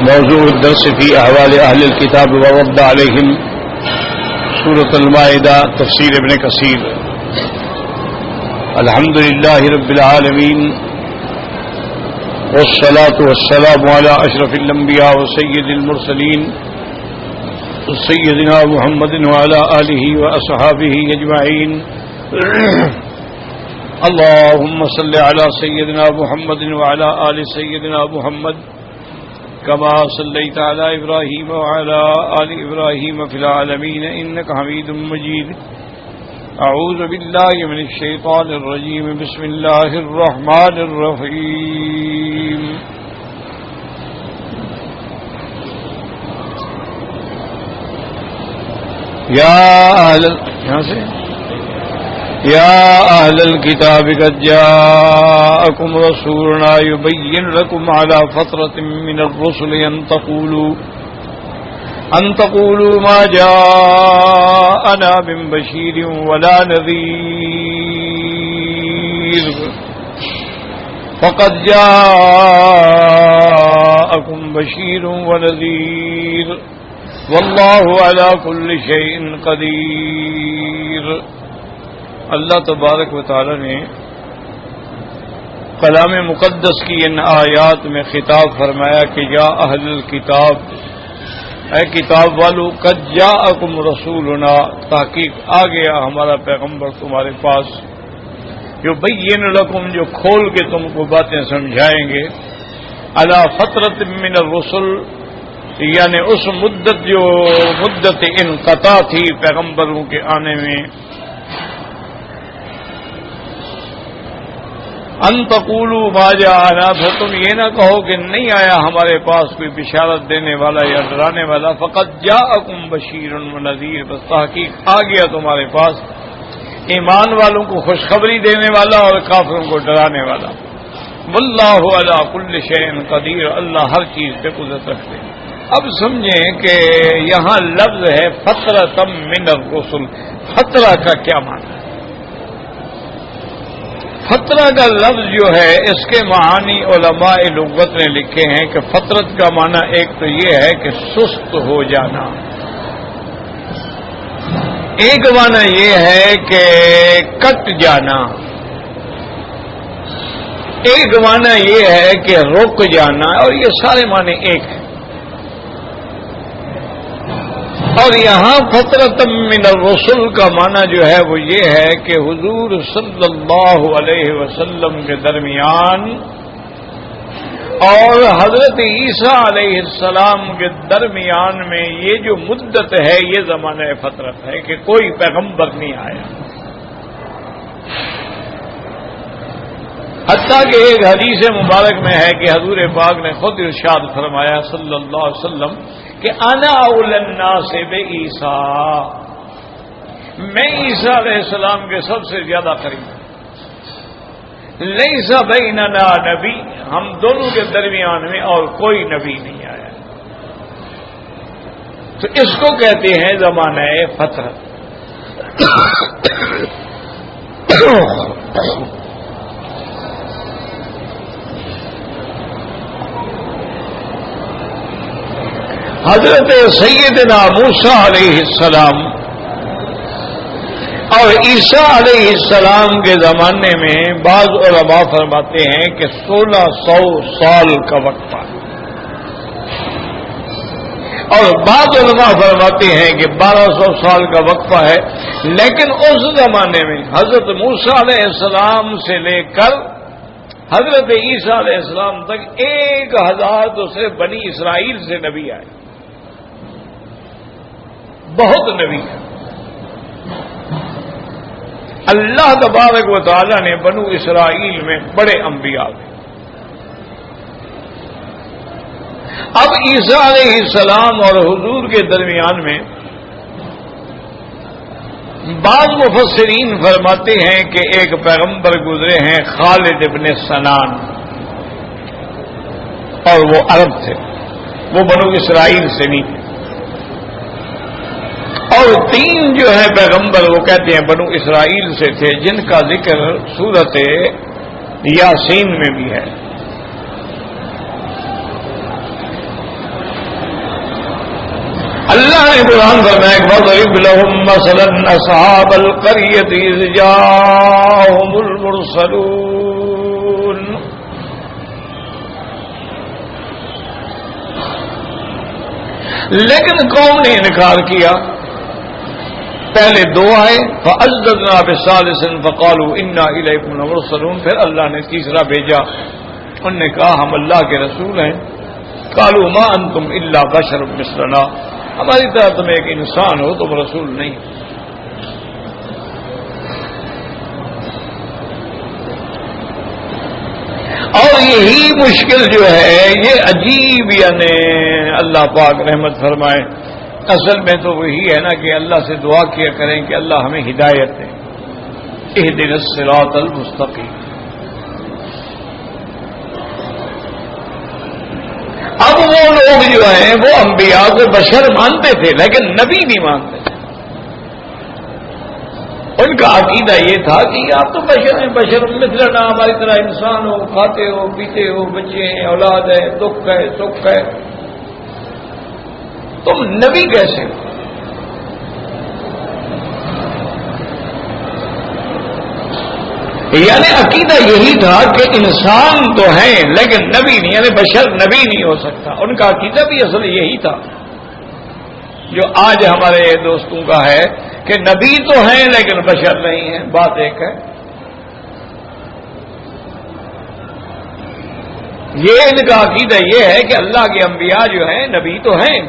موضوع الدرس في أحوال أهل الكتاب ورد عليهم سورة المائدة تفسير ابن كثير. الحمد لله رب العالمين والصلاة والسلام على أشرف الأنبياء وسيد المرسلين سيدنا محمد وعلى آله وأصحابه أجمعين. اللهم صل على سيدنا محمد وعلى آل سيدنا محمد كما صليت على إبراهيم وعلى آل إبراهيم في العالمين إنك حميد مجيد. أعوذ بالله من الشيطان الرجيم. بسم الله الرحمن الرحيم. يا أهل الكتاب قد جاءكم رسولنا يبين لكم على فترة من الرسل أن تقولوا ما جاءنا من بشير ولا نذير فقد جاءكم بشير ونذير والله على كل شيء قدير. اللہ تبارک و تعالی نے کلام مقدس کی ان آیات میں خطاب فرمایا کہ یا اہل الکتاب، اے کتاب والو، قد جاءکم رسولنا، تحقیق آ گیا ہمارا پیغمبر تمہارے پاس، یبین لکم، جو کھول کے تم کو باتیں سمجھائیں گے، علی فترۃ من الرسل، یعنی اس مدت جو مدت انقطاع تھی پیغمبروں کے آنے میں، ان تقولوا ما جاءنا، پھر تم یہ نہ کہو کہ نہیں آیا ہمارے پاس کوئی بشارت دینے والا یا ڈرانے والا. فقد جاءکم بشیر ونذیر، بس تحقیق آ گیا تمہارے پاس ایمان والوں کو خوشخبری دینے والا اور کافروں کو ڈرانے والا. واللہ علی کل شیء قدیر، اللہ ہر چیز پہ قدرت رکھتے ہیں. اب سمجھیں کہ یہاں لفظ ہے فترۃ من الرسل. فترہ کا کیا معنی ہے؟ فترہ کا لفظ جو ہے اس کے معانی علماء لغت نے لکھے ہیں کہ فترت کا معنی ایک تو یہ ہے کہ سست ہو جانا، ایک معنی یہ ہے کہ کٹ جانا، ایک معنی یہ ہے کہ رک جانا، اور یہ سارے معنی ایک ہیں. اور یہاں فترۃ من الرسل کا معنی جو ہے وہ یہ ہے کہ حضور صلی اللہ علیہ وسلم کے درمیان اور حضرت عیسیٰ علیہ السلام کے درمیان میں یہ جو مدت ہے یہ زمانہ فترت ہے کہ کوئی پیغمبر نہیں آیا. حتیٰ کہ ایک حدیث مبارک میں ہے کہ حضور پاک نے خود ارشاد فرمایا صلی اللہ علیہ وسلم کہ انا اول الناس بعیسیٰ، میں عیسیٰ علیہ السلام کے سب سے زیادہ قریب ہوں. لیس بیننا نبی، ہم دونوں کے درمیان میں اور کوئی نبی نہیں آیا. تو اس کو کہتے ہیں زمانہ فترت. حضرت سیدنا موسیٰ علیہ السلام اور عیسیٰ علیہ السلام کے زمانے میں بعض علماء فرماتے ہیں کہ 1600 سال کا وقفہ، اور بعض علماء فرماتے ہیں کہ 1200 سال کا وقفہ ہے. لیکن اس زمانے میں حضرت موسیٰ علیہ السلام سے لے کر حضرت عیسیٰ علیہ السلام تک 1000 تو صرف بنی اسرائیل سے نبی آئے. بہت نبی ہیں. اللہ تبارک و تعالی نے بنو اسرائیل میں بڑے انبیاء تھے. اب عیسیٰ علیہ السلام اور حضور کے درمیان میں بعض مفسرین فرماتے ہیں کہ ایک پیغمبر گزرے ہیں خالد ابن سنان، اور وہ عرب تھے، وہ بنو اسرائیل سے نہیں تھے. اور 3 جو ہے پیغمبر وہ کہتے ہیں بنو اسرائیل سے تھے، جن کا ذکر سورت یاسین میں بھی ہے. نے قرآن فرمایا وَاضْرِبْ لَهُم مَّثَلًا أَصْحَابَ الْقَرْيَةِ إِذْ جَاءَهُمُ الْمُرْسَلُونَ. لیکن قوم نے انکار کیا. پہلے دو آئے فَأَزَّدْنَا بِثَالِثٍ فَقَالُوا إِنَّا إِلَيْكُمْ لَمُرْسَلُونَ. پھر اللہ نے تیسرا بھیجا. انہوں نے کہا ہم اللہ کے رسول ہیں. قَالُوا مَا أَنْتُمْ إِلَّا بَشَرٌ مِثْلُنَا. ہماری طرح تم ایک انسان ہو، تم رسول نہیں. اور یہی مشکل جو ہے یہ عجیب، یعنی اللہ پاک رحمت فرمائے، اصل میں تو وہی ہے نا کہ اللہ سے دعا کیا کریں کہ اللہ ہمیں ہدایت دے. اہدنا الصراط المستقیم. اب وہ لوگ جو ہیں وہ انبیاء کو بشر مانتے تھے لیکن نبی نہیں مانتے تھے. ان کا عقیدہ یہ تھا کہ آپ تو بشر ہیں، بشر مثلنا، ہماری طرح انسان ہو، کھاتے ہو، پیتے ہو، بچے ہیں، اولاد ہے، دکھ ہے، سکھ ہے، تم نبی کیسے ہو؟ یعنی عقیدہ یہی تھا کہ انسان تو ہیں لیکن نبی نہیں، یعنی بشر نبی نہیں ہو سکتا. ان کا عقیدہ بھی اصل یہی تھا جو آج ہمارے دوستوں کا ہے کہ نبی تو ہیں لیکن بشر نہیں ہیں. بات ایک ہے. یہ ان کا عقیدہ یہ ہے کہ اللہ کے انبیاء جو ہیں نبی تو ہیں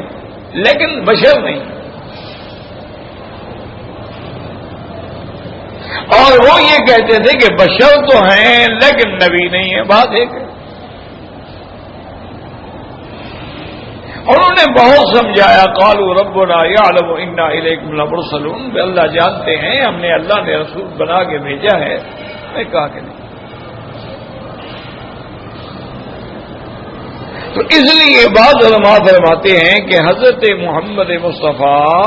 لیکن بشر نہیں. اور وہ یہ کہتے تھے کہ بشر تو ہیں لیکن نبی نہیں ہے. بات ایک ہے. انہوں نے بہت سمجھایا. قالوا ربنا یعلم انا الیکم لمرسلون. اللہ جانتے ہیں ہم نے اللہ نے رسول بنا کے بھیجا ہے. میں کہا کہ نہیں. تو اس لیے بعض علماء فرماتے ہیں کہ حضرت محمد مصطفیٰ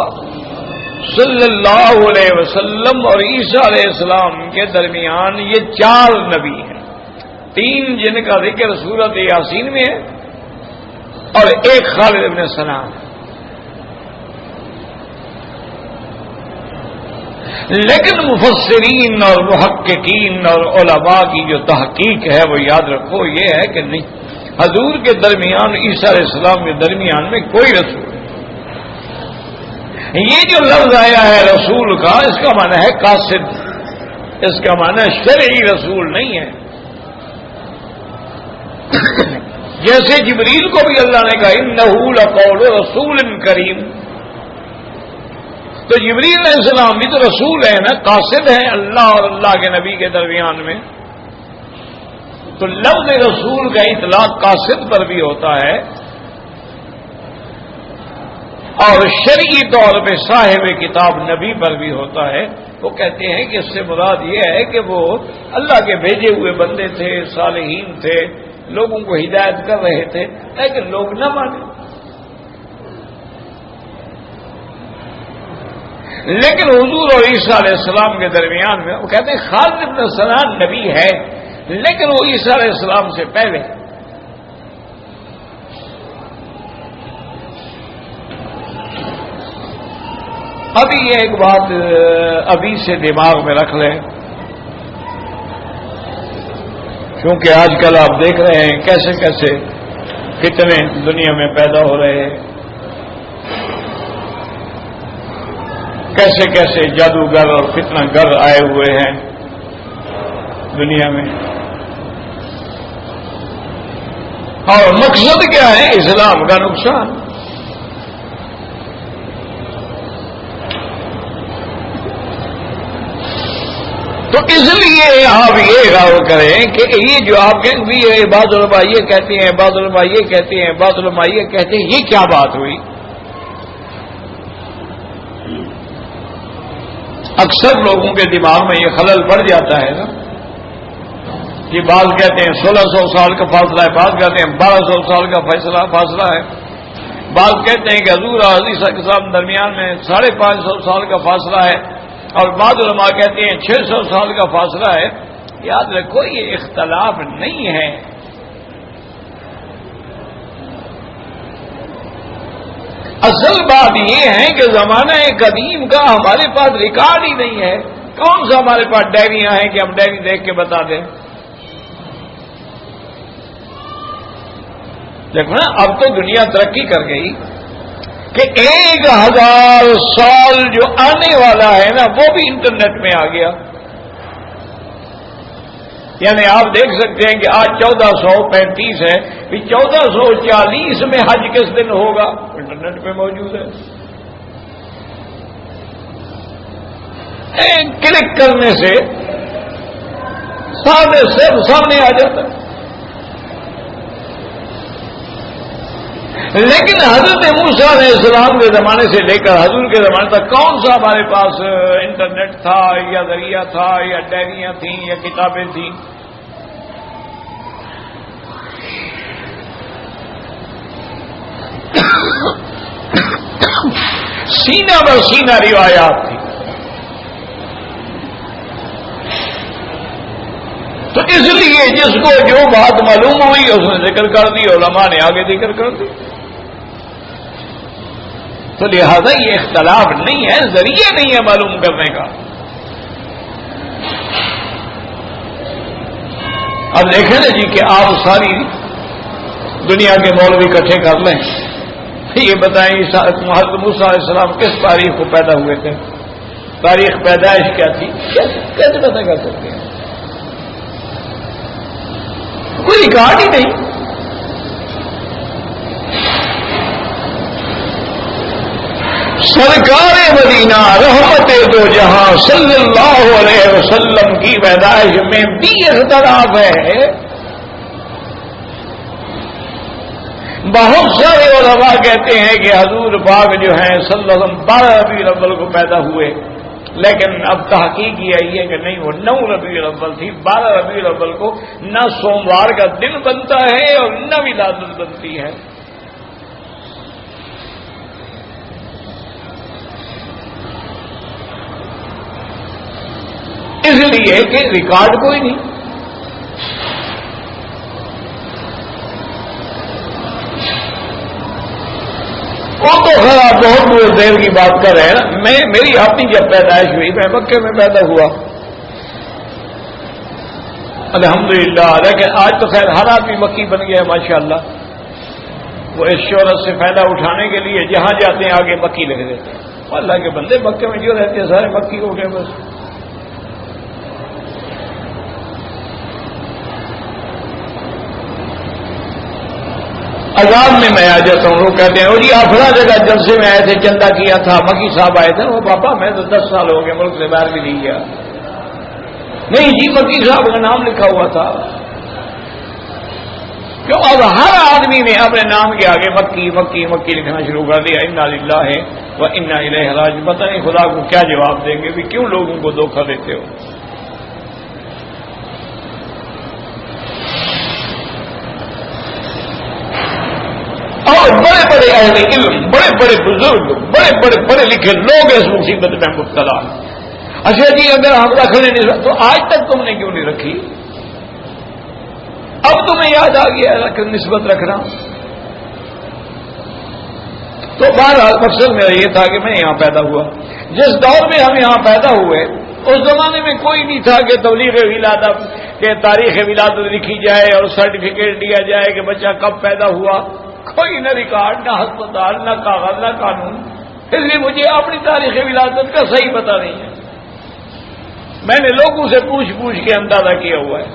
صلی اللہ علیہ وسلم اور عیسیٰ علیہ السلام کے درمیان یہ 4 نبی ہیں. 3 جن کا ذکر سورۃ یاسین میں ہے اور ایک خالد بن سنان. لیکن مفسرین اور محققین اور علماء کی جو تحقیق ہے وہ یاد رکھو یہ ہے کہ نہیں، حضور کے درمیان عیسیٰ علیہ السلام کے درمیان میں کوئی رسول نہیں. یہ جو لفظ آیا ہے رسول کا، اس کا معنی ہے قاصد، اس کا معنی شرعی رسول نہیں ہے. جیسے جبریل کو بھی اللہ نے کہا انہ لقول رسول کریم، تو جبریل علیہ السلام بھی تو رسول ہے نا، قاصد ہیں اللہ اور اللہ کے نبی کے درمیان میں. تو لفظ رسول کا اطلاق قاصد پر بھی ہوتا ہے اور شرعی طور پہ صاحب کتاب نبی پر بھی ہوتا ہے. وہ کہتے ہیں کہ اس سے مراد یہ ہے کہ وہ اللہ کے بھیجے ہوئے بندے تھے، صالحین تھے، لوگوں کو ہدایت کر رہے تھے لیکن لوگ نہ مانے. لیکن حضور اور عیسیٰ علیہ السلام کے درمیان میں وہ کہتے ہیں خالد بن سنان نبی ہے لیکن وہ عیسیٰ علیہ السلام سے پہلے. ابھی یہ ایک بات ابھی سے دماغ میں رکھ لیں، کیونکہ آج کل آپ دیکھ رہے ہیں کیسے کیسے فتنے دنیا میں پیدا ہو رہے ہیں، کیسے کیسے جادوگر اور فتنہ گر آئے ہوئے ہیں دنیا میں. اور مقصد کیا ہے؟ اسلام کا نقصان. تو اس لیے آپ یہ غور کریں کہ یہ جو آپ کہیں بھی بعض علماء یہ کہتے ہیں، بعض علماء یہ کہتے ہیں، بعض علماء یہ کہتے ہیں، یہ کیا بات ہوئی؟ اکثر لوگوں کے دماغ میں یہ خلل پڑ جاتا ہے نا. یہ بعض کہتے ہیں 1600 سال کا فاصلہ ہے، بعض کہتے ہیں 1200 سال کا فاصلہ ہے، بعض کہتے ہیں کہ حضور اور حدیث کے ساتھ درمیان میں 550 سال کا فاصلہ ہے، اور بعض علماء کہتے ہیں 600 سال کا فاصلہ ہے. یاد رکھو یہ اختلاف نہیں ہے، اصل بات یہ ہے کہ زمانہ قدیم کا ہمارے پاس ریکارڈ ہی نہیں ہے. کون سا ہمارے پاس ڈائریاں ہیں کہ ہم ڈائری دیکھ کے بتا دیں؟ دیکھو نا، اب تو دنیا ترقی کر گئی کہ 1000 سال جو آنے والا ہے نا وہ بھی انٹرنیٹ میں آ گیا. یعنی آپ دیکھ سکتے ہیں کہ آج 1435 ہے، پھر 1440 میں حج کس دن ہوگا انٹرنیٹ پہ موجود ہے. کلک کرنے سے سامنے آ جاتا ہے. لیکن حضرت موسیٰ علیہ السلام کے زمانے سے لے کر حضور کے زمانے تک کون سا ہمارے پاس انٹرنیٹ تھا یا ذریعہ تھا یا ڈائریاں تھیں یا کتابیں تھیں؟ سینہ بر سینہ روایات تھی. تو اس لیے جس کو جو بات معلوم ہوئی اس نے ذکر کر دی، علماء نے آگے ذکر کر دی. تو لہذا یہ اختلاف نہیں ہے، ذریعہ نہیں ہے معلوم کرنے کا. اب دیکھیں نا جی کہ آپ ساری دنیا کے مولوی اکٹھے کر لیں، یہ بتائیں حضرت موسیٰ علیہ السلام کس تاریخ کو پیدا ہوئے تھے، تاریخ پیدائش کیا تھی، کیسے پتہ کر سکتے ہیں؟ کوئی ریکارڈ ہی نہیں. سرکار مدینہ رحمت دو جہاں صلی اللہ علیہ وسلم کی پیدائش میں بھی اختلاف ہے. بہت سارے علماء کہتے ہیں کہ حضور پاک جو ہیں صلی اللہ علیہ وسلم 12 ربیع الاول کو پیدا ہوئے، لیکن اب تحقیق یہ آئی ہے کہ نہیں، وہ 9 ربیع الاول تھی. 12 ربیع الاول کو نہ سوموار کا دن بنتا ہے اور نہ ولادت بنتی ہے. اس لیے کہ ریکارڈ کوئی نہیں. وہ تو خیر بہت بہت دیر کی بات کر رہے ہیں نا. میری اپنی جب پیدائش ہوئی میں مکے میں پیدا ہوا الحمدللہ، لیکن آج تو خیر ہر آدمی مکی بن گیا ماشاءاللہ. وہ اس شہرت سے فائدہ اٹھانے کے لیے جہاں جاتے ہیں آگے مکی لکھ دیتے ہیں. اللہ کے بندے مکے میں جو رہتے ہیں سارے مکی ہو گئے بس. عذاب میں میں آ جاتا ہوں، وہ کہتے ہیں وہ جی آپ فلاں جگہ جلسے میں آئے تھے، چندہ کیا تھا، مکی صاحب آئے تھے. وہ پاپا میں تو 10 سال ہو گئے ملک سے باہر بھی نہیں گیا. نہیں جی مکی صاحب کا نام لکھا ہوا تھا. کیوں؟ اب ہر آدمی نے اپنے نام کے آگے مکی مکی مکی لکھنا شروع کر دیا. انا للہ و انا الیہ راجعون. پتہ نہیں خدا کو کیا جواب دیں گے بھی کیوں لوگوں کو دھوکہ دیتے ہو. اور بڑے بڑے اہل علم، بڑے بڑے بزرگ، بڑے بڑے پڑھے لکھے لوگ اس مصیبت میں مبتلا ہیں. اچھا جی اگر ہم رکھنے نہیں تو آج تک تم نے کیوں نہیں رکھی؟ اب تمہیں یاد آ گیا نسبت رکھنا. تو بہرحال مقصد میرا یہ تھا کہ میں یہاں پیدا ہوا. جس دور میں ہم یہاں پیدا ہوئے اس زمانے میں کوئی نہیں تھا کہ تبلیغ ولادت کہ تاریخ ولادت لکھی جائے اور سرٹیفکیٹ دیا جائے کہ بچہ کب پیدا ہوا. کوئی نہ ریکارڈ، نہ ہسپتال، نہ کاغذ، نہ قانون. اس لیے مجھے اپنی تاریخ ولادت کا صحیح پتہ نہیں ہے. میں نے لوگوں سے پوچھ پوچھ کے اندازہ کیا ہوا ہے.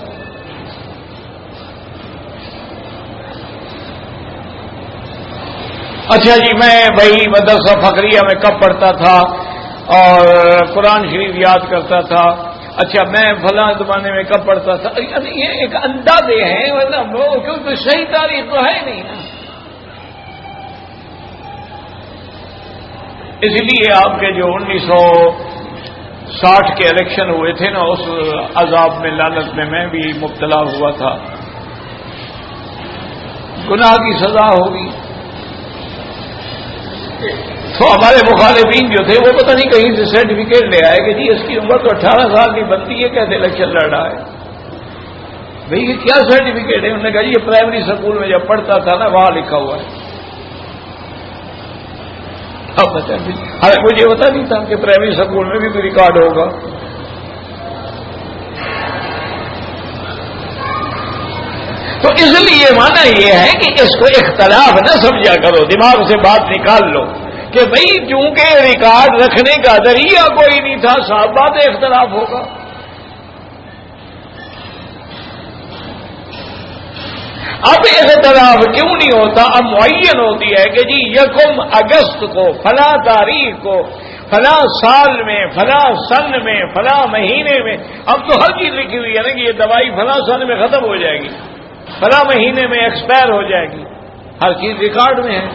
اچھا جی میں وہی مدرسہ فقریہ میں کب پڑھتا تھا اور قرآن شریف یاد کرتا تھا. اچھا میں فلاں زمانے میں کب پڑھتا تھا. یہ ایک اندازے ہیں کیونکہ صحیح تاریخ تو ہے نہیں نا. اس لیے آپ کے جو 1960 کے الیکشن ہوئے تھے نا اس عذاب میں لعنت میں بھی مبتلا ہوا تھا. گناہ کی سزا ہوگی. تو ہمارے مخالفین جو تھے وہ پتہ نہیں کہیں سے سرٹیفکیٹ لے آئے کہ جی اس کی عمر تو 18 سال کی بنتی ہے، کیسے الیکشن لڑ رہا ہے. بھئی یہ کیا سرٹیفکیٹ ہے؟ انہوں نے کہا جی یہ پرائمری اسکول میں جب پڑھتا تھا نا وہاں لکھا ہوا ہے. اب مجھے پتا نہیں تھا کہ پرائمری اسکول میں بھی کوئی ریکارڈ ہوگا. تو اس لیے مانا یہ ہے کہ اس کو اختلاف نہ سمجھا کرو، دماغ سے بات نکال لو کہ بھئی چونکہ ریکارڈ رکھنے کا ذریعہ کوئی نہیں تھا، صاف بات اختلاف ہوگا. اب اختلاف کیوں نہیں ہوتا؟ اب معین ہوتی ہے کہ جی 1 اگست کو فلاں تاریخ کو فلاں سال میں فلاں سن میں فلاں مہینے میں. اب تو ہر چیز لکھی ہوئی ہے نا کہ یہ دوائی فلاں سن میں ختم ہو جائے گی، فلاں مہینے میں ایکسپائر ہو جائے گی. ہر چیز ریکارڈ میں ہے.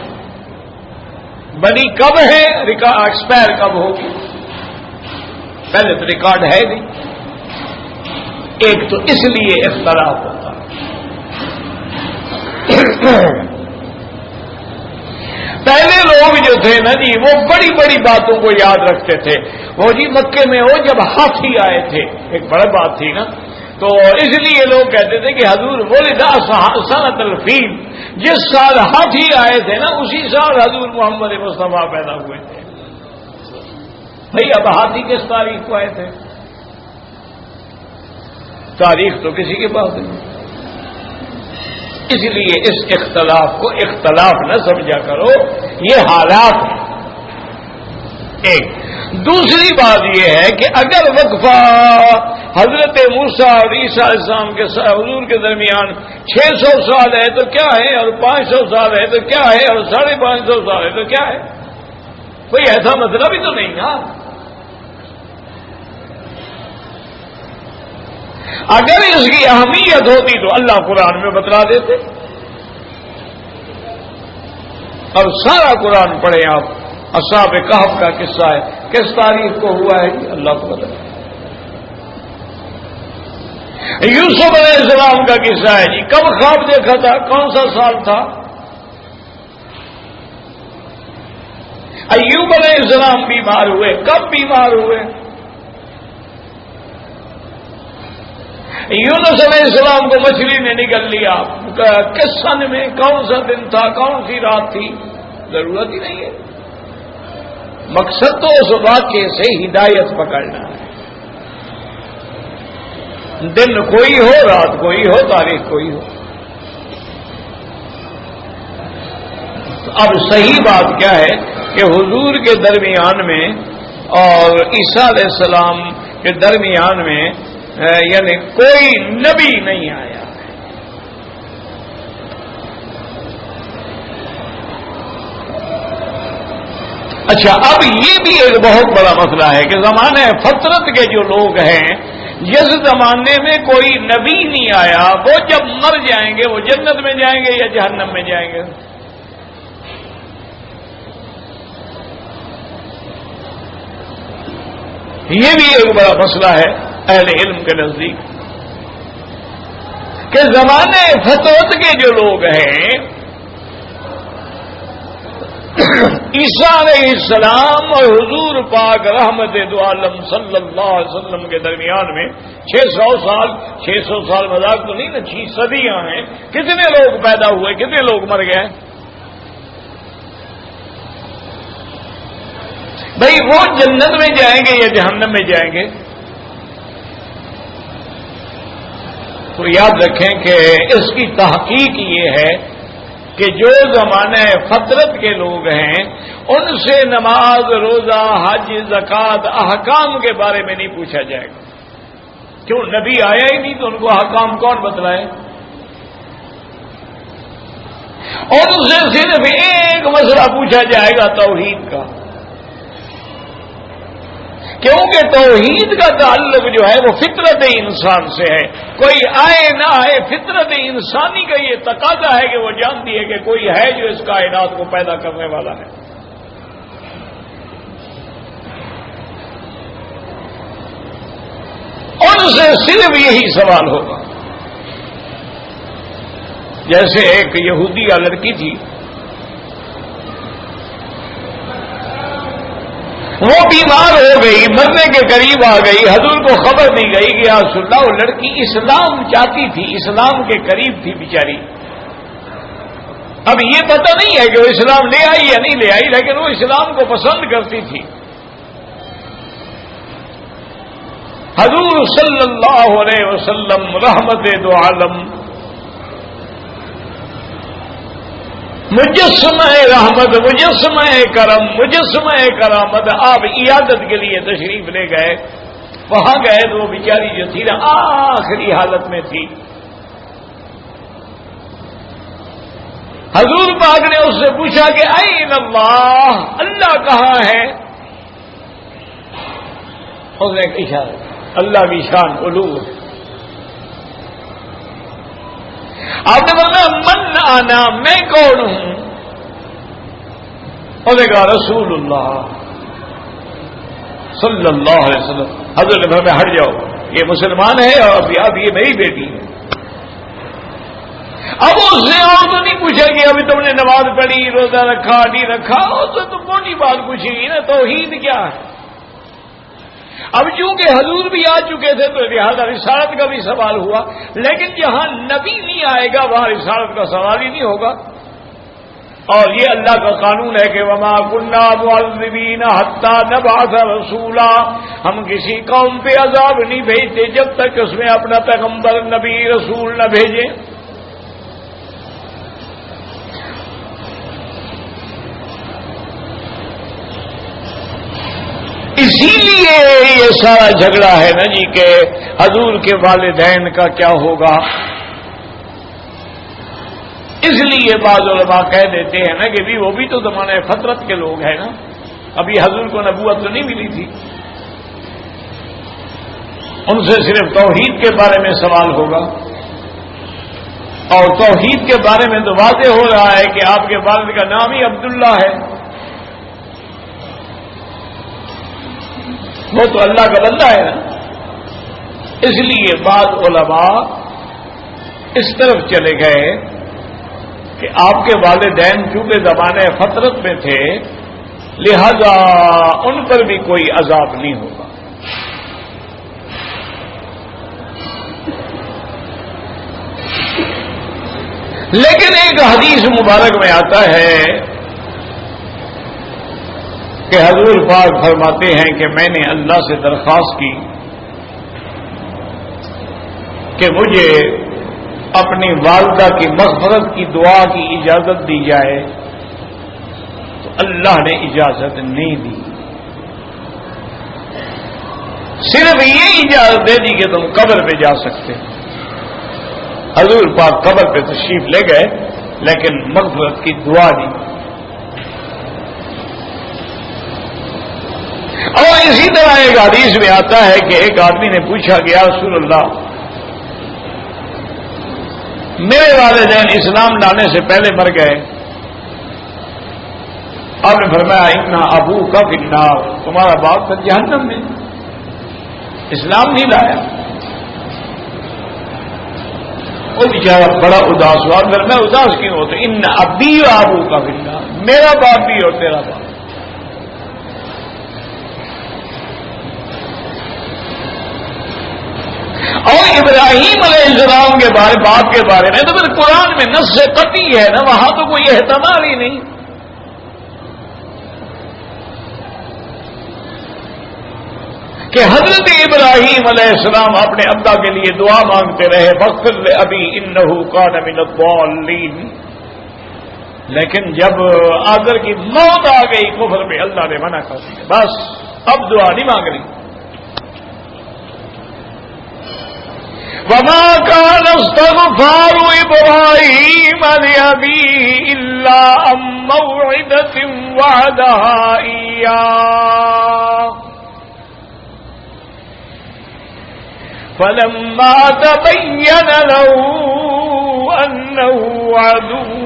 بنی کب ہے، ایکسپائر کب ہوگی، پہلے تو ریکارڈ ہے نہیں. ایک تو اس لیے اختلاف ہوتا. پہلے لوگ جو تھے نا جی وہ بڑی بڑی باتوں کو یاد رکھتے تھے. وہ جی مکے میں وہ جب ہاتھی آئے تھے، ایک بڑی بات تھی نا، تو اس لیے لوگ کہتے تھے کہ حضور ولد سنۃ الفیل، جس سال ہاتھی آئے تھے نا اسی سال حضور محمد مصطفیٰ پیدا ہوئے تھے. بھئی اب ہاتھی کس تاریخ کو آئے تھے؟ تاریخ تو کسی کے پاس نہیں. اس لیے اس اختلاف کو اختلاف نہ سمجھا کرو، یہ حالات ہیں. ایک دوسری بات یہ ہے کہ اگر وقفہ حضرت موسیٰ اور عیسیٰ علیہ السلام کے حضور کے درمیان 600 سال ہے تو کیا ہے، اور 500 سال ہے تو کیا ہے، اور 550 سال ہے تو کیا ہے؟ کوئی ایسا مسئلہ بھی تو نہیں نا. اگر اس کی اہمیت ہوتی تو اللہ قرآن میں بتلا دیتے. اب سارا قرآن پڑھیں آپ. اصحاب کہف کا قصہ ہے، کس تاریخ کو ہوا ہے جی اللہ کو بتلا. یوسف علیہ السلام کا قصہ ہے جی، کب خواب دیکھا تھا، کون سا سال تھا. ایوب علیہ السلام بیمار ہوئے، کب بیمار ہوئے. یونس علیہ السلام کو مچھلی نے نگل لیا، کس سن میں، کون سا دن تھا، کون سی رات تھی، ضرورت ہی نہیں ہے. مقصد تو اس واقعے سے ہدایت پکڑنا ہے. دن کوئی ہو، رات کوئی ہو، تاریخ کوئی ہو. اب صحیح بات کیا ہے کہ حضور کے درمیان میں اور عیسیٰ علیہ السلام کے درمیان میں یعنی کوئی نبی نہیں آیا. اچھا اب یہ بھی ایک بہت بڑا مسئلہ ہے کہ زمانے فطرت کے جو لوگ ہیں، جس زمانے میں کوئی نبی نہیں آیا، وہ جب مر جائیں گے وہ جنت میں جائیں گے یا جہنم میں جائیں گے؟ یہ بھی ایک بڑا مسئلہ ہے اہل علم کے نزدیک کہ زمانے فطرت کے جو لوگ ہیں، عیسیٰ علیہ السلام اور حضور پاک رحمت دو عالم صلی اللہ علیہ وسلم کے درمیان میں 600 سال مذاق تو نہیں نا، 6 صدیاں ہیں. کتنے لوگ پیدا ہوئے، کتنے لوگ مر گئے؟ بھئی وہ جنت میں جائیں گے یا جہنم میں جائیں گے؟ تو یاد رکھیں کہ اس کی تحقیق یہ ہے کہ جو زمانہ فطرت کے لوگ ہیں ان سے نماز، روزہ، حج، زکوٰۃ، احکام کے بارے میں نہیں پوچھا جائے گا. کیوں؟ نبی آیا ہی نہیں تو ان کو احکام کون بتلائے؟ اور ان سے صرف ایک مسئلہ پوچھا جائے گا توحید کا، کیونکہ توحید کا تعلق جو ہے وہ فطرت انسان سے ہے. کوئی آئے نہ آئے، فطرت انسانی کا یہ تقاضا ہے کہ وہ جانتی ہے کہ کوئی ہے جو اس کائنات کو پیدا کرنے والا ہے. ان سے صرف یہی سوال ہوگا. جیسے ایک یہودیہ لڑکی تھی، وہ بیمار ہو گئی، مرنے کے قریب آ گئی، حضور کو خبر دی گئی کہ یا رسول اللہ، وہ لڑکی اسلام چاہتی تھی، اسلام کے قریب تھی بیچاری. اب یہ پتہ نہیں ہے کہ وہ اسلام لے آئی یا نہیں لے آئی، لیکن وہ اسلام کو پسند کرتی تھی۔ حضور صلی اللہ علیہ وسلم رحمت دو عالم، مجسمہ رحمت، مجسمہ کرم، مجسمہ کرامت، آپ عیادت کے لیے تشریف لے گئے۔ وہاں گئے تو وہ بیچاری جو تھی نا آخری حالت میں تھی۔ حضور پاک نے اس سے پوچھا کہ این اللہ، اللہ کہاں ہے؟ اس نے ایک اشارہ، اللہ کی شان علو ہے۔ آپ نے فرمایا من آنا، میں کون ہوں؟ اس نے کہا رسول اللہ صلی اللہ علیہ وسلم۔ حضرت نے فرمایا ہٹ جاؤ، یہ مسلمان ہے اور اب یہ میری بیٹی ہے۔ اب اس نے اور تو نہیں پوچھا کہ ابھی تم نے نماز پڑھی، روزہ رکھا نہیں رکھا، اس سے تو موٹی بات پوچھی گی نا، توحید کیا ہے۔ اب چونکہ حضور بھی آ چکے تھے تو لہٰذا رسالت کا بھی سوال ہوا، لیکن جہاں نبی نہیں آئے گا وہاں رسالت کا سوال ہی نہیں ہوگا۔ اور یہ اللہ کا قانون ہے کہ وما كنا معذبین حتی نبعث رسولا، ہم کسی قوم پہ عذاب نہیں بھیجتے جب تک اس میں اپنا پیغمبر نبی رسول نہ بھیجیں۔ اسی لیے یہ سارا جھگڑا ہے نا جی کہ حضور کے والدین کا کیا ہوگا۔ اس لیے بعض علماء کہہ دیتے ہیں نا کہ وہ بھی تو زمانہ فطرت کے لوگ ہیں نا، ابھی حضور کو نبوت تو نہیں ملی تھی، ان سے صرف توحید کے بارے میں سوال ہوگا، اور توحید کے بارے میں تو واضح ہو رہا ہے کہ آپ کے والد کا نام ہی عبداللہ ہے، وہ تو اللہ کا بندہ ہے نا۔ اس لیے بعض علماء اس طرف چلے گئے کہ آپ کے والدین چونکہ زمانے فطرت میں تھے لہذا ان پر بھی کوئی عذاب نہیں ہوگا۔ لیکن ایک حدیث مبارک میں آتا ہے کہ حضور پاک فرماتے ہیں کہ میں نے اللہ سے درخواست کی کہ مجھے اپنی والدہ کی مغفرت کی دعا کی اجازت دی جائے، تو اللہ نے اجازت نہیں دی، صرف یہ اجازت دے دی کہ تم قبر پہ جا سکتے۔ حضور پاک قبر پہ تشریف لے گئے لیکن مغفرت کی دعا دی۔ اور اسی طرح ایک حدیث میں آتا ہے کہ ایک آدمی نے پوچھا کہ یا رسول اللہ، میرے والدین اسلام لانے سے پہلے مر گئے۔ آپ نے فرمایا ان ابوک فی النار، تمہارا باپ تو جہنم میں، اسلام نہیں لایا۔ وہ بیچارہ بڑا اداس ہوا۔ میں اداس کیوں ہوتا؟ ان ابی و ابوک فی النار، میرا باپ بھی اور تیرا باپ۔ اور ابراہیم علیہ السلام کے بارے باپ کے بارے میں تو پھر قرآن میں نص قطعی ہے نا، وہاں تو کوئی احتمال ہی نہیں۔ کہ حضرت ابراہیم علیہ السلام اپنے ابا کے لیے دعا مانگتے رہے فاغفر لأبی انہ کان من الضالین، لیکن جب آذر کی موت آ گئی کفر پہ اللہ نے منع کر دیا، بس اب دعا نہیں مانگ رہی۔ وما كان استغفار إبراهيم لأبيه إلا عن موعدة وعدها إياه فلما تبين له أنه عدو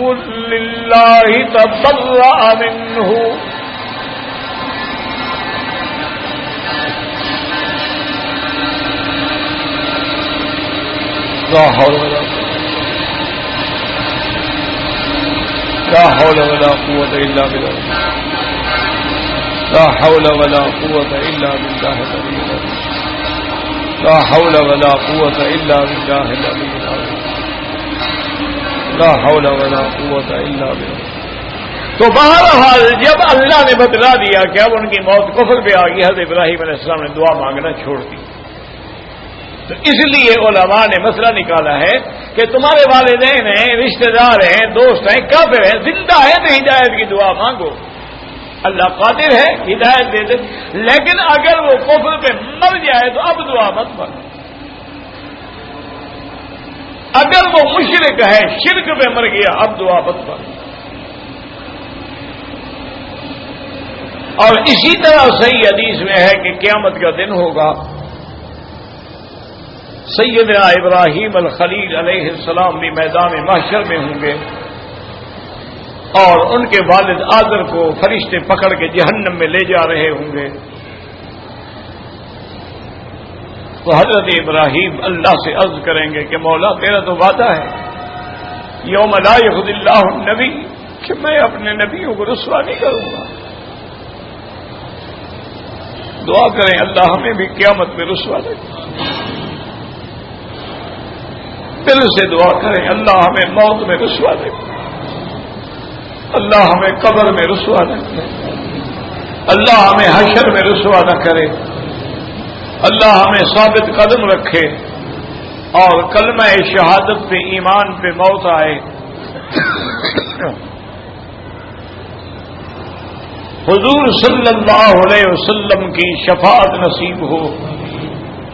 لله تبرأ منه لا حول ولا قوة إلا بالله، لا حول ولا قوة إلا بالله العلي العظيم، لا حول ولا قوة إلا بالله العلي العظيم، لا حول ولا قوت الا باللہ. تو بہرحال جب اللہ نے بتلا دیا کہ اب ان کی موت کفر پہ آ گئی، حضرت ابراہیم علیہ السلام نے دعا مانگنا چھوڑ دی. تو اس لیے علماء نے مسئلہ نکالا ہے کہ تمہارے والدین ہیں، رشتہ دار ہیں، دوست ہیں، کافر ہیں، زندہ ہے تو ہدایت کی دعا مانگو، اللہ قادر ہے ہدایت دے دے. لیکن اگر وہ کفر پہ مر جائے تو اب دعا مت مانگو. اگر وہ مشرک ہے، شرک پہ مر گیا، اب دعا مت مانگو. اور اسی طرح صحیح حدیث میں ہے کہ قیامت کا دن ہوگا، سیدنا ابراہیم الخلیل علیہ السلام بھی میدان محشر میں ہوں گے اور ان کے والد آزر کو فرشتے پکڑ کے جہنم میں لے جا رہے ہوں گے. تو حضرت ابراہیم اللہ سے عرض کریں گے کہ مولا تیرا تو وعدہ ہے یوم لا یخزی اللہ النبی کہ میں اپنے نبیوں کو رسوا نہیں کروں گا. دعا کریں اللہ ہمیں بھی قیامت میں رسوا دے. دل سے دعا کریں اللہ ہمیں موت میں رسوا دے، اللہ ہمیں قبر میں رسوا نہ کرے، اللہ ہمیں حشر میں رسوا نہ کرے، اللہ ہمیں ثابت قدم رکھے اور کلمہ شہادت پہ ایمان پہ موت آئے. حضور صلی اللہ علیہ وسلم کی شفاعت نصیب ہو،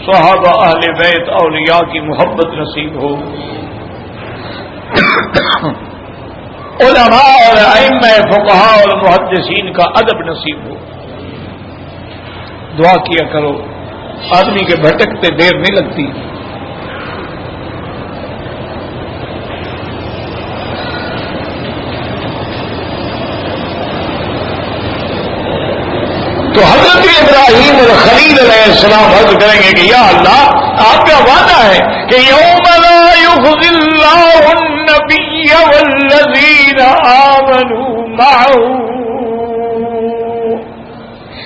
صحابہ اہل بیت اولیاء کی محبت نصیب ہو، علماء اور ائمہ فقہاء اور محدثین کا ادب نصیب ہو. دعا کیا کرو، آدمی کے بھٹکتے دیر نہیں لگتی. تو حضرت ابراہیم الخلیل علیہ السلام عرض کریں گے کہ یا اللہ آپ کا وعدہ ہے کہ یوم لا یخزی اللہ النبی والذین آمنوا معه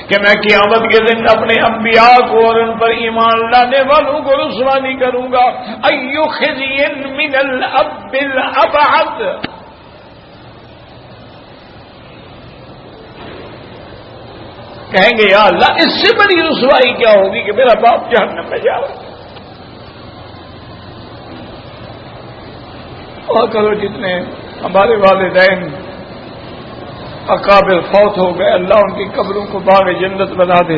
کہ میں قیامت کے دن اپنے انبیاء کو اور ان پر ایمان لانے والوں کو رسوا نہیں کروں گا. ای خزی من الاب الابعد، کہیں گے یا اللہ اس سے بڑی رسوائی کیا ہوگی کہ میرا باپ جہنم میں جا رہا ہے. اور کرو جتنے ہمارے والدین اکابر فوت ہو گئے اللہ ان کی قبروں کو باغ جنت بنا دے.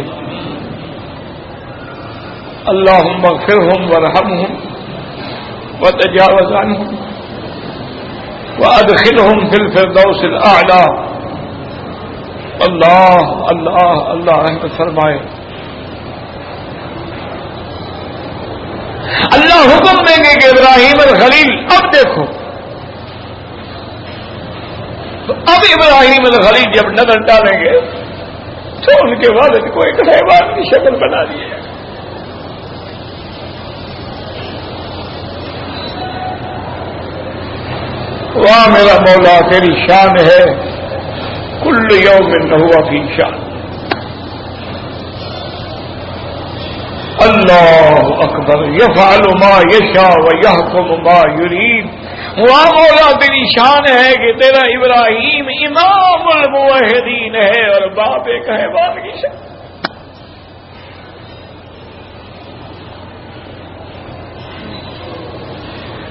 اللہم اغفرہم وارحمہم وتجاوز عنہم وادخلہم فی الفردوس الاعلی. اللہ اللہ اللہ رحمت فرمائے. اللہ حکم دیں گے کہ ابراہیم الخلیل اب دیکھو. تو اب ابراہیم الخلیل جب نظر ڈالیں گے تو ان کے والد کو ایک حیوان کی شکل بنا دی ہے. واہ میرا مولا تیری شان ہے، کل یوم ہوا فی شان. اللہ اکبر یفعل ما یشاء ویحکم ما یرید. واہ مولا تیری شان ہے کہ تیرا ابراہیم امام الموحدین ہے اور باپ ایک حیوان کی شان.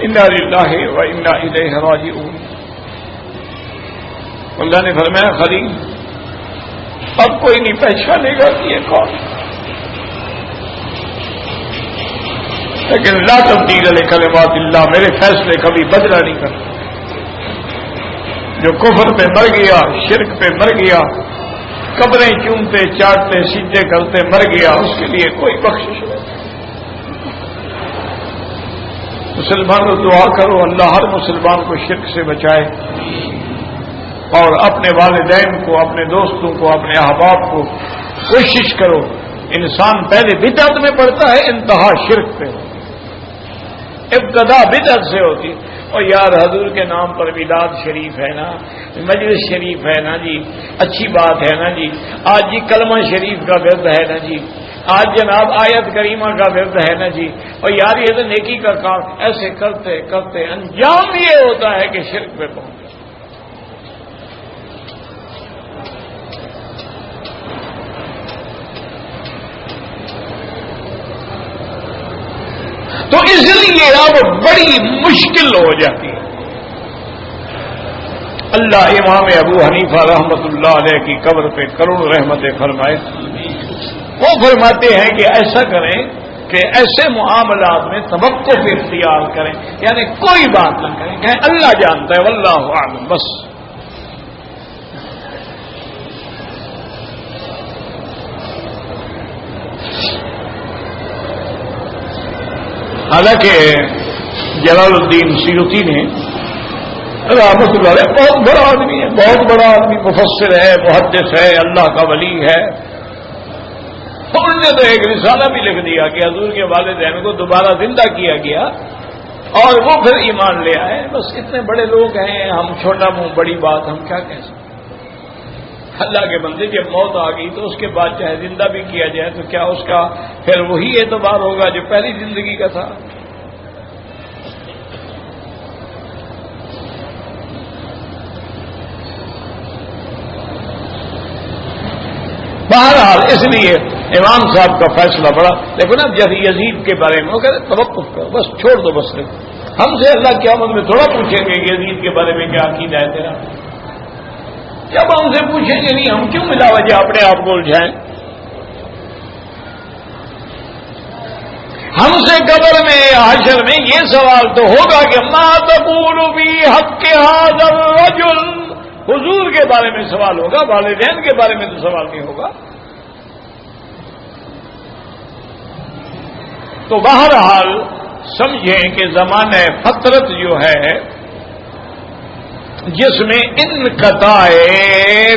انا للہ و انا الیہ راجعون. اللہ نے فرمایا خلیل اب کوئی نہیں پہچانے گا کہ یہ کون، لیکن لا تبدیل لکلمات اللہ، میرے فیصلے کبھی بدلا نہیں کرتے. جو کفر پہ مر گیا، شرک پہ مر گیا، قبریں چومتے چاٹتے سجدے کرتے مر گیا، اس کے لیے کوئی بخشش نہیں. مسلمانوں دعا کرو اللہ ہر مسلمان کو شرک سے بچائے اور اپنے والدین کو، اپنے دوستوں کو، اپنے احباب کو کوشش کرو. انسان پہلے بدعت میں پڑتا ہے، انتہا شرک پہ. ابتدا بدعت سے ہوتی. اور یار حضور کے نام پر میلاد شریف ہے نا، مجلس شریف ہے نا جی، اچھی بات ہے نا جی. آج جی کلمہ شریف کا ورد ہے نا جی، آج جناب آیت کریمہ کا ورد ہے نا جی، اور یار یہ تو نیکی کا کام، ایسے کرتے کرتے انجام یہ ہوتا ہے کہ شرک پہ پہنچ جائے۔ تو اس لیے اب بڑی مشکل ہو جاتی ہے۔ اللہ امام ابو حنیفہ رحمۃ اللہ علیہ کی قبر پہ کروڑ رحمتیں فرمائے۔ وہ فرماتے ہیں کہ ایسا کریں کہ ایسے معاملات میں توقف اختیار کریں، یعنی کوئی بات نہ کریں، کہیں اللہ جانتا ہے واللہ اعلم بس۔ حالانکہ جلال الدین سیوطی نے رحمۃ اللہ علیہ بہت بڑا آدمی ہے، بہت بڑا آدمی، مفسر ہے، محدث ہے، اللہ کا ولی ہے، انہوں نے تو ایک رسالہ بھی لکھ دیا کہ حضور کے والدین کو دوبارہ زندہ کیا گیا اور وہ پھر ایمان لے آئے۔ بس اتنے بڑے لوگ ہیں، ہم چھوٹا منہ بڑی بات، ہم کیا کہہ سکتے؟ اللہ کے بندے جب موت آ گئی تو اس کے بعد چاہے زندہ بھی کیا جائے تو کیا اس کا پھر وہی اعتبار ہوگا جو پہلی زندگی کا تھا؟ بہرحال اس لیے امام صاحب کا فیصلہ بڑا، لیکن نا جب یزید کے بارے میں وہ کہتے توقف کرو، بس چھوڑ دو، بس ہم سے اللہ قیامت میں تھوڑا پوچھیں گے کہ یزید کے بارے میں کیا عقیدہ ہے تیرا؟ جب ہم سے پوچھیں گے نہیں، ہم کیوں ملا وجہ اپنے آپ کو الجھائیں؟ ہم سے قبر میں حشر میں یہ سوال تو ہوگا کہ ما تقول فی حق ھذا الرجل، حضور کے بارے میں سوال ہوگا، والدین کے بارے میں تو سوال نہیں ہوگا۔ تو بہرحال سمجھیں کہ زمانہ فطرت جو ہے جس میں انقطاع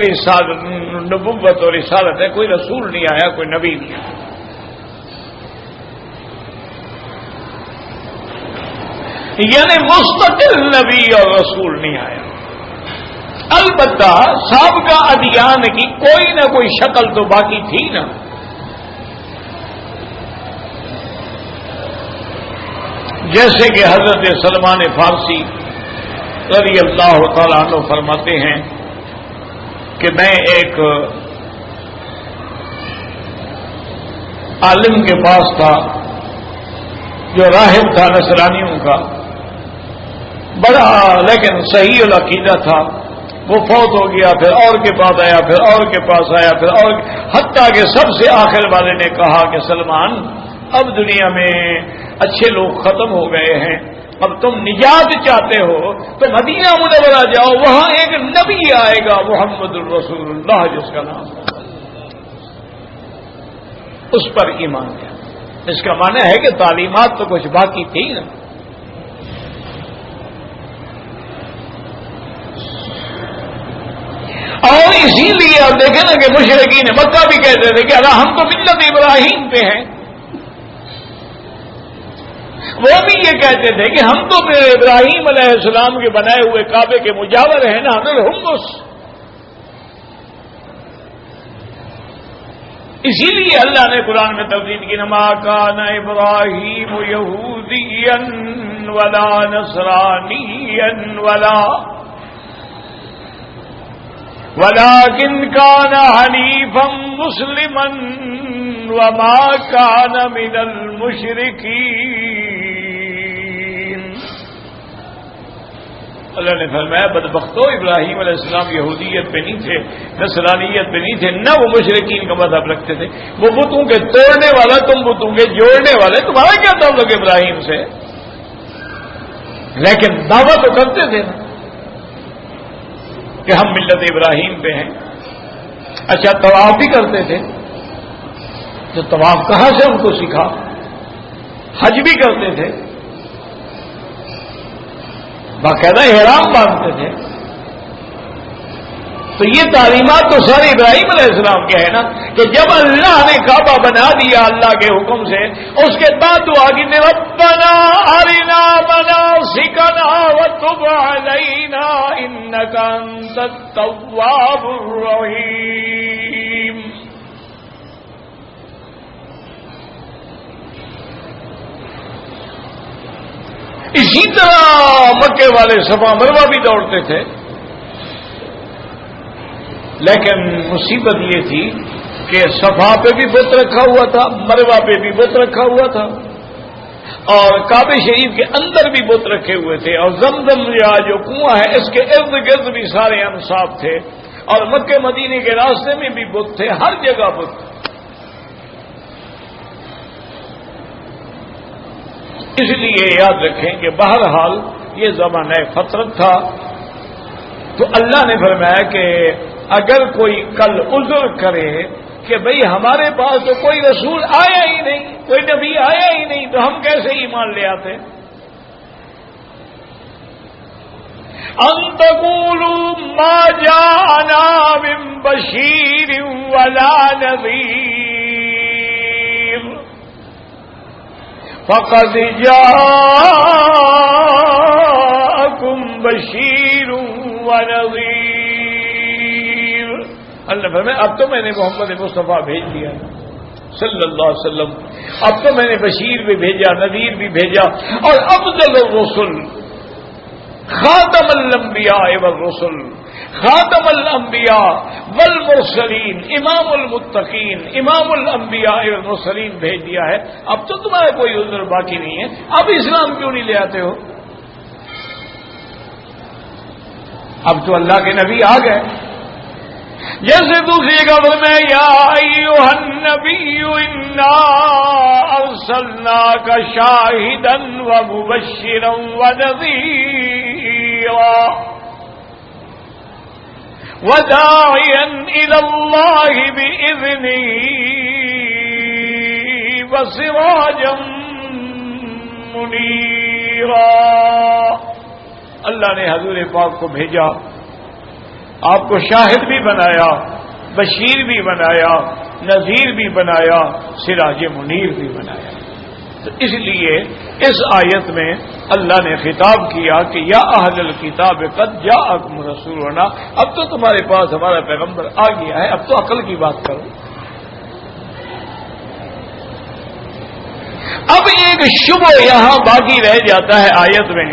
رسالت، نبوت اور رسالت ہے، کوئی رسول نہیں آیا، کوئی نبی نہیں آیا، یعنی مستقل نبی اور رسول نہیں آیا۔ البتہ سابقہ ادیان کی کوئی نہ کوئی شکل تو باقی تھی نا۔ جیسے کہ حضرت سلمان فارسی رضی اللہ تعالیٰ عنہ فرماتے ہیں کہ میں ایک عالم کے پاس تھا جو راہب تھا نصرانیوں کا، بڑا لیکن صحیح العقیدہ تھا، وہ فوت ہو گیا، پھر اور کے پاس آیا، پھر اور کے پاس آیا، پھر اور، حتیٰ کہ سب سے آخر والے نے کہا کہ سلمان اب دنیا میں اچھے لوگ ختم ہو گئے ہیں، اب تم نجات چاہتے ہو تو مدینہ منورہ جاؤ، وہاں ایک نبی آئے گا محمد الرسول اللہ جس کا نام ہے، اس پر ایمان لیا۔ اس کا معنی ہے کہ تعلیمات تو کچھ باقی تھی نا۔ اور اسی لیے آپ دیکھیں نا کہ مشرکین مکہ بھی کہتے تھے کہ اللہ ہم تو ملت ابراہیم پہ ہیں، وہ بھی یہ کہتے تھے کہ ہم تو ابراہیم علیہ السلام کے بنائے ہوئے کعبے کے مجاور ہیں نا، ہمیں الحمص۔ اسی لیے اللہ نے قرآن میں تفصیل کی، ما کان ابراہیم یہودیا ولا نصرانیا ولكن كان حنيفا مسلما وما كان من المشركين۔ اللہ نے فرمایا بدبختو ابراہیم علیہ السلام یہودیت پہ نہیں تھے، نصرانیت پہ نہیں تھے، نہ وہ مشرکین کا مذہب رکھتے تھے۔ وہ بتوں کے توڑنے والا، تم بتوں کے جوڑنے والے، تمہارا کیا تعلق ابراہیم سے؟ لیکن دعویٰ تو کرتے تھے نا کہ ہم ملت ابراہیم پہ ہیں۔ اچھا طواف بھی کرتے تھے، تو طواف کہاں سے ان کو سیکھا؟ حج بھی کرتے تھے، باقاعدہ احرام باندھتے تھے۔ تو یہ تعلیمات تو سارے ابراہیم علیہ السلام کے ہیں نا، کہ جب اللہ نے کعبہ بنا دیا اللہ کے حکم سے، اس کے بعد دعا کی ربنا ارنا مناسکنا وتب علینا انک انت التواب الرحیم۔ اسی طرح مکے والے صفا مروہ بھی دوڑتے تھے، لیکن مصیبت یہ تھی کہ صفا پہ بھی بت رکھا ہوا تھا، مروہ پہ بھی بت رکھا ہوا تھا، اور کعبہ شریف کے اندر بھی بت رکھے ہوئے تھے، اور زمزم جو کنواں ہے اس کے ارد گرد بھی سارے انصاب تھے، اور مکے مدینے کے راستے میں بھی بت تھے، ہر جگہ بت۔ اس لیے یاد رکھیں کہ بہرحال یہ زمانہ فطرت تھا، تو اللہ نے فرمایا کہ اگر کوئی کل عذر کرے کہ بھئی ہمارے پاس تو کوئی رسول آیا ہی نہیں، کوئی نبی آیا ہی نہیں، تو ہم کیسے ایمان لے آتے؟ ان تقولوا ما جاءنا من بشیر ولا نذیر فقد جاءکم بشیر ونذیر۔ اللہ فرمائے اب تو میں نے محمد مصطفیٰ بھیج دیا صلی اللہ علیہ وسلم، اب تو میں نے بشیر بھی بھیجا، نذیر بھی بھیجا، اور افضل الرسل خاتم الانبیاء والرسل، خاتم الانبیاء والمرسلین، امام المتقین، امام الانبیاء والمرسلین بھیج دیا ہے، اب تو تمہارا کوئی عذر باقی نہیں ہے، اب اسلام کیوں نہیں لے آتے ہو؟ اب تو اللہ کے نبی آ گئے۔ جیسے دوسری خبر میں یا ایھا النبی انا ارسلناک شاہدا ومبشرا ونذیرا وداعیا الی اللہ بإذنہ وسراجا منیرا۔ اللہ نے حضور پاک کو بھیجا، آپ کو شاہد بھی بنایا، بشیر بھی بنایا، نذیر بھی بنایا، سراج منیر بھی بنایا۔ تو اس لیے اس آیت میں اللہ نے خطاب کیا کہ یا اہل الکتاب قد جاءکم رسولنا، اب تو تمہارے پاس ہمارا پیغمبر آ گیا ہے، اب تو عقل کی بات کرو۔ اب ایک شبہ یہاں باقی رہ جاتا ہے آیت میں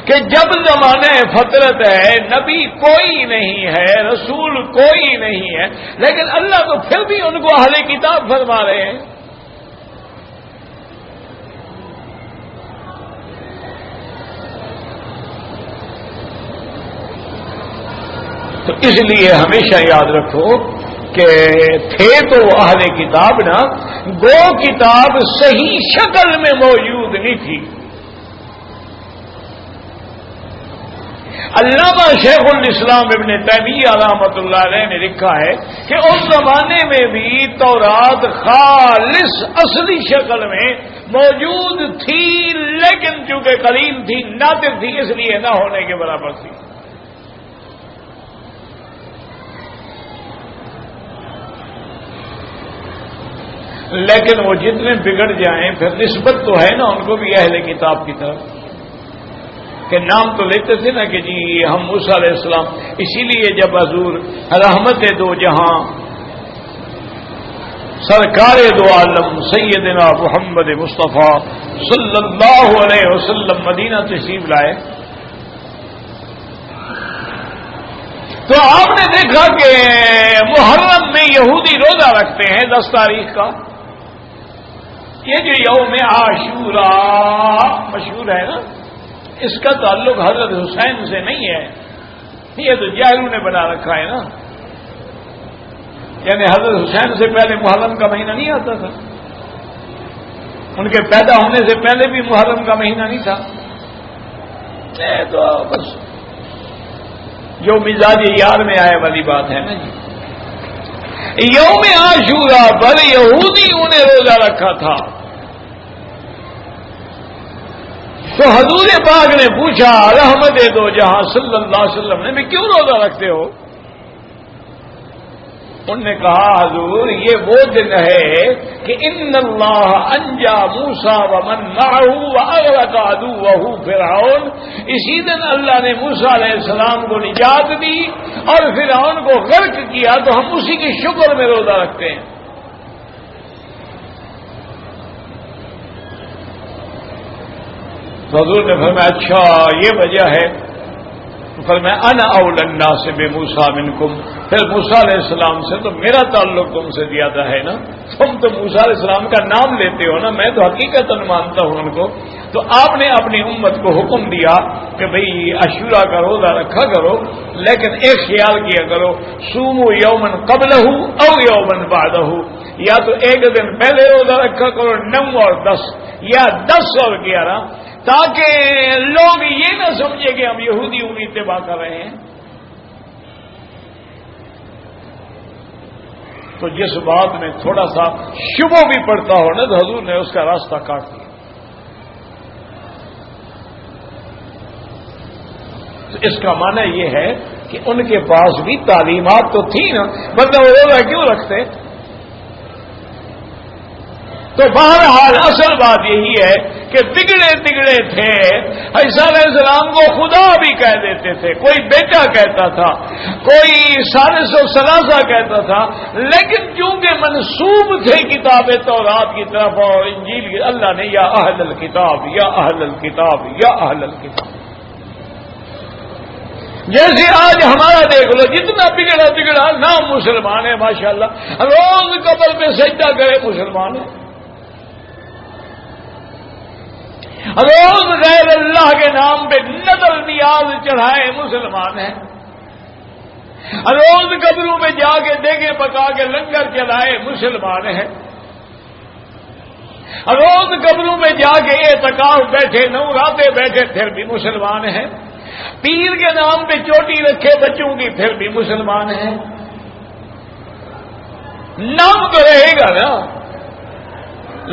کہ جب زمانہ فطرت ہے، نبی کوئی نہیں ہے، رسول کوئی نہیں ہے، لیکن اللہ تو پھر بھی ان کو اہل کتاب فرما رہے ہیں۔ تو اس لیے ہمیشہ یاد رکھو کہ تھے تو وہ اہل کتاب نا، گو کتاب صحیح شکل میں موجود نہیں تھی۔ علامہ شیخ الاسلام ابن تیمیہ رحمۃ اللہ علیہ نے لکھا ہے کہ اس زمانے میں بھی تورات خالص اصلی شکل میں موجود تھی، لیکن چونکہ قلیل تھی، نادر تھی، اس لیے نہ ہونے کے برابر تھی۔ لیکن وہ جتنے بگڑ جائیں پھر نسبت تو ہے نا ان کو بھی اہل کتاب کی طرف، کہ نام تو لیتے تھے نا کہ جی ہم موسیٰ علیہ السلام۔ اسی لیے جب حضور رحمت دو جہاں سرکار دو عالم سیدنا محمد مصطفیٰ صلی اللہ علیہ وسلم مدینہ تشریف لائے تو آپ نے دیکھا کہ محرم میں یہودی روزہ رکھتے ہیں 10 تاریخ کا۔ یہ جو یوم عاشورہ مشہور ہے نا، اس کا تعلق حضرت حسین سے نہیں ہے، یہ تو جاہلوں نے بنا رکھا ہے نا، یعنی حضرت حسین سے پہلے محرم کا مہینہ نہیں آتا تھا، ان کے پیدا ہونے سے پہلے بھی محرم کا مہینہ نہیں تھا۔ تو بس جو مزاج یار میں آئے والی بات ہے نا جی۔ یوم عاشورہ پر یہودیوں نے روزہ رکھا تھا، تو حضور پاک نے پوچھا رحمت دو جہاں صلی اللہ علیہ وسلم نے بھی کیوں روزہ رکھتے ہو؟ انہوں نے کہا حضور یہ وہ دن ہے کہ ان اللہ انجا موسیٰ ومن معہ واغرق عدوہ فرعون، اسی دن اللہ نے موسیٰ علیہ السلام کو نجات دی اور فرعون کو غرق کیا، تو ہم اسی کے شکر میں روزہ رکھتے ہیں۔ تو تو حضور نے فرمایا اچھا یہ وجہ ہے؟ فرمایا انا اول الناس بموسیٰ منکم، پھر موسیٰ علیہ السلام سے تو میرا تعلق تم سے زیادہ ہے نا، تم تو موسیٰ علیہ السلام کا نام لیتے ہو نا، میں تو حقیقتاً مانتا ہوں ان کو. تو آپ نے اپنی امت کو حکم دیا کہ بھئی عاشورہ کا روزہ رکھا کرو، لیکن ایک خیال کیا کرو، صوموا یوما قبلہ او یوما بعدہ، یا تو ایک دن پہلے روزہ رکھا کرو 9 اور 10 یا 10 اور 11، تاکہ لوگ یہ نہ سمجھے کہ ہم یہودیوں کی اتباع کر رہے ہیں. تو جس بات میں تھوڑا سا شبہ بھی پڑتا ہو نا تو حضور نے اس کا راستہ کاٹ دیا. تو اس کا معنی یہ ہے کہ ان کے پاس بھی تعلیمات تو تھی نا، ورنہ وہ روزہ کیوں رکھتے؟ تو بہرحال اصل بات یہی ہے کہ بگڑے بگڑے تھے. عیسیٰ علیہ السلام کو خدا بھی کہہ دیتے تھے، کوئی بیٹا کہتا تھا، کوئی ثالث و ثلاثہ کہتا تھا، لیکن چونکہ منسوب تھے کتاب تورات کی طرف اور انجیل کی، اللہ نے یا اہل الکتاب یا اہل الکتاب یا اہل الکتاب. جیسے آج ہمارا دیکھ لو، جتنا بگڑا بگڑا نام مسلمان ہے ماشاءاللہ، روز قبر پہ سجدہ کرے مسلمان ہے، روز غیر اللہ کے نام پہ نذر نیاز چڑھائے مسلمان ہیں، روز قبروں میں جا کے دیگیں پکا کے لنگر چلائے مسلمان ہیں، روز قبروں میں جا کے اعتکاف بیٹھے، 9 راتیں بیٹھے، پھر بھی مسلمان ہیں، پیر کے نام پہ چوٹی رکھے بچوں کی، پھر بھی مسلمان ہیں. نام تو رہے گا نا،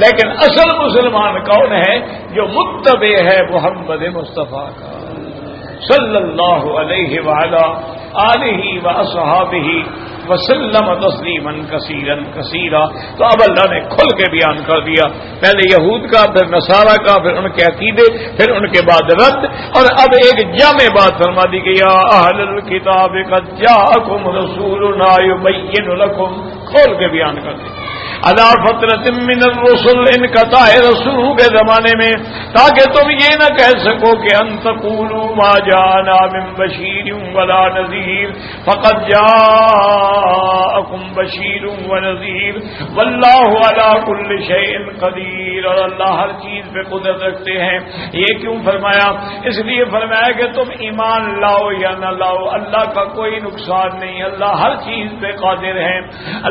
لیکن اصل مسلمان کون ہے؟ جو متبع ہے محمد مصطفیٰ کا صلی اللہ علیہ وعلا آلہ واصحابہ وسلم تسلیما کثیرا کثیرا. تو اب اللہ نے کھل کے بیان کر دیا، پہلے یہود کا، پھر نصارہ کا، پھر ان کے عقیدے، پھر ان کے بعد رد، اور اب ایک جامع بات فرما دی کہ یا اہل الکتاب قد جاءکم رسولنا یبین لکم، کھول کے بیان کر دیا. علی فترۃ من الرسل، انقطاع رسول کے زمانے میں، تاکہ تم یہ نہ کہہ سکو کہ ان تقولوا ما جاءنا من بشیر ولا نذیر فقد جاءکم بشیر ونذیر واللہ علی کل شیء قدیر. اور اللہ ہر چیز پہ قدرت رکھتے ہیں. یہ کیوں فرمایا؟ اس لیے فرمایا کہ تم ایمان لاؤ یا نہ لاؤ، اللہ کا کوئی نقصان نہیں، اللہ ہر چیز پہ قادر ہے.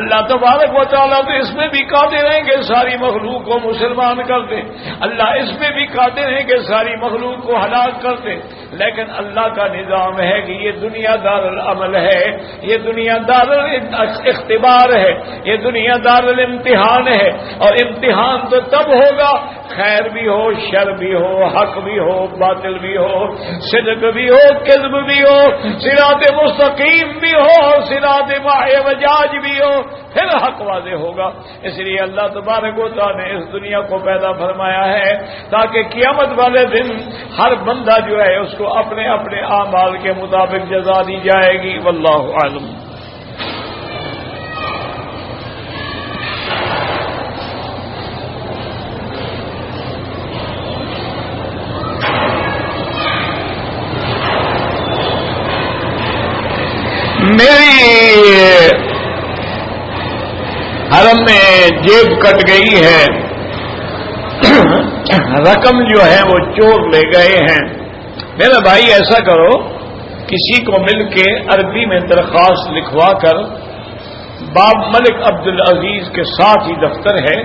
اللہ تبارک و تعالیٰ تو اس میں بھی قادر ہیں کہ ساری مخلوق کو مسلمان کر دے، اللہ اس میں بھی قادر ہیں کہ ساری مخلوق کو ہلاک کر دے، لیکن اللہ کا نظام ہے کہ یہ دنیا دار العمل ہے، یہ دنیا دار الاختبار ہے، یہ دنیا دار الامتحان ہے. اور امتحان تو تب ہوگا خیر بھی ہو، شر بھی ہو، حق بھی ہو، باطل بھی ہو، صدق بھی ہو، کذب بھی ہو، صراط مستقیم بھی ہو، صراط ماہ وجاج بھی ہو، پھر حق واضح ہوگا. اس لیے اللہ تبارک و تعالیٰ نے اس دنیا کو پیدا فرمایا ہے تاکہ قیامت والے دن ہر بندہ جو ہے اس کو اپنے اپنے اعمال کے مطابق جزا دی جائے گی. واللہ عالم. میری حرم میں جیب کٹ گئی ہے، رقم جو ہے وہ چور لے گئے ہیں. میرا بھائی ایسا کرو، کسی کو مل کے عربی میں درخواست لکھوا کر باب ملک عبدالعزیز کے ساتھ ہی دفتر ہے،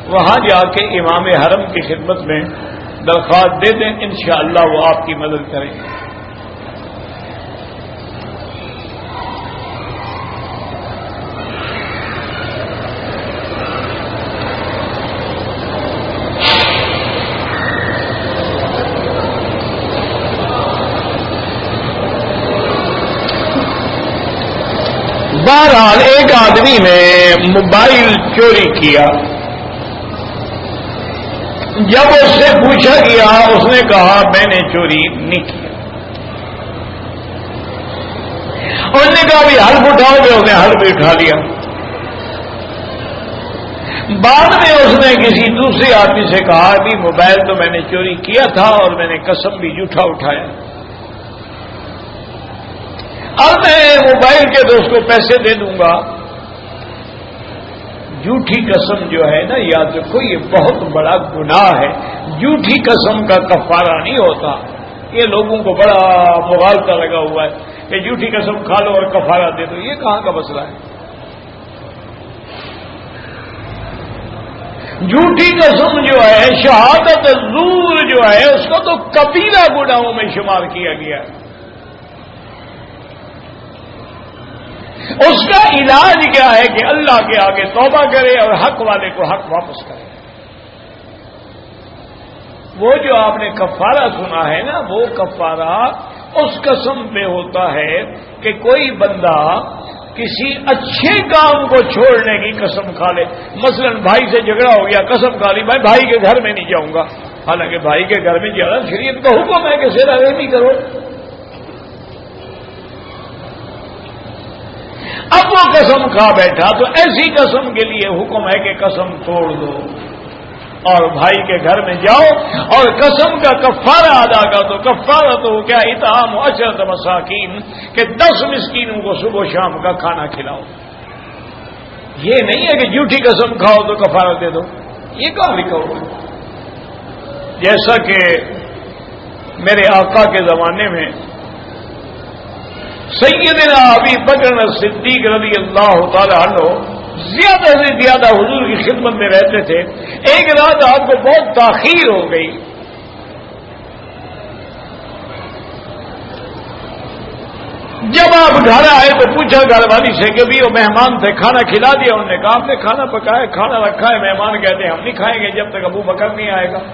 وہاں جا کے امام حرم کی خدمت میں درخواست دے دیں، انشاءاللہ وہ آپ کی مدد کریں گے. بہرحال ایک آدمی نے موبائل چوری کیا، جب اس سے پوچھا گیا اس نے کہا میں نے چوری نہیں کیا. انہوں نے کہا بھی حلف اٹھاؤ گے، اس نے حلف بھی اٹھا لیا. بعد میں اس نے کسی دوسرے آدمی سے کہا کہ موبائل تو میں نے چوری کیا تھا اور میں نے قسم بھی جھوٹا اٹھایا، اب میں موبائل کے دوست کو پیسے دے دوں گا۔ جھوٹی قسم جو ہے نا، یاد رکھو یہ بہت بڑا گناہ ہے، جھوٹی قسم کا کفارہ نہیں ہوتا۔ یہ لوگوں کو بڑا مغالطہ لگا ہوا ہے کہ جھوٹی قسم کھا لو اور کفارہ دے دو، یہ کہاں کا مسئلہ ہے؟ جھوٹی قسم جو ہے، شہادت زور جو ہے، اس کو تو کبیرہ گناہوں میں شمار کیا گیا ہے۔ اس کا علاج کیا ہے کہ اللہ کے آگے توبہ کرے اور حق والے کو حق واپس کرے۔ وہ جو آپ نے کفارہ سنا ہے نا، وہ کفارہ اس قسم پہ ہوتا ہے کہ کوئی بندہ کسی اچھے کام کو چھوڑنے کی قسم کھا لے۔ مثلا بھائی سے جھگڑا ہو گیا، قسم کھا لی میں بھائی کے گھر میں نہیں جاؤں گا، حالانکہ بھائی کے گھر میں جانا شریعت کا حکم ہے کہ صلہ رحمی کرو۔ اب وہ قسم کھا بیٹھا تو ایسی قسم کے لیے حکم ہے کہ قسم توڑ دو اور بھائی کے گھر میں جاؤ اور قسم کا کفارہ ادا کر دو۔ کفارہ تو کیا؟ اطعام 10 مساکین، کہ 10 مسکینوں کو صبح و شام کا کھانا کھلاؤ۔ یہ نہیں ہے کہ جھوٹی قسم کھاؤ تو کفارہ دے دو، یہ کہاں لکھا ہوا؟ جیسا کہ میرے آقا کے زمانے میں سیدنا ابی بکر صدیق رضی اللہ تعالی عنہ زیادہ سے زیادہ حضور کی خدمت میں رہتے تھے۔ ایک رات آپ کو بہت تاخیر ہو گئی، جب آپ گھر آئے تو پوچھا گھر والی سے کہ بھی وہ مہمان تھے، کھانا کھلا دیا؟ انہوں نے کہا آپ نے کھانا پکایا، کھانا رکھا ہے، مہمان کہتے ہیں ہم نہیں کھائیں گے جب تک ابو بکر نہیں آئے گا۔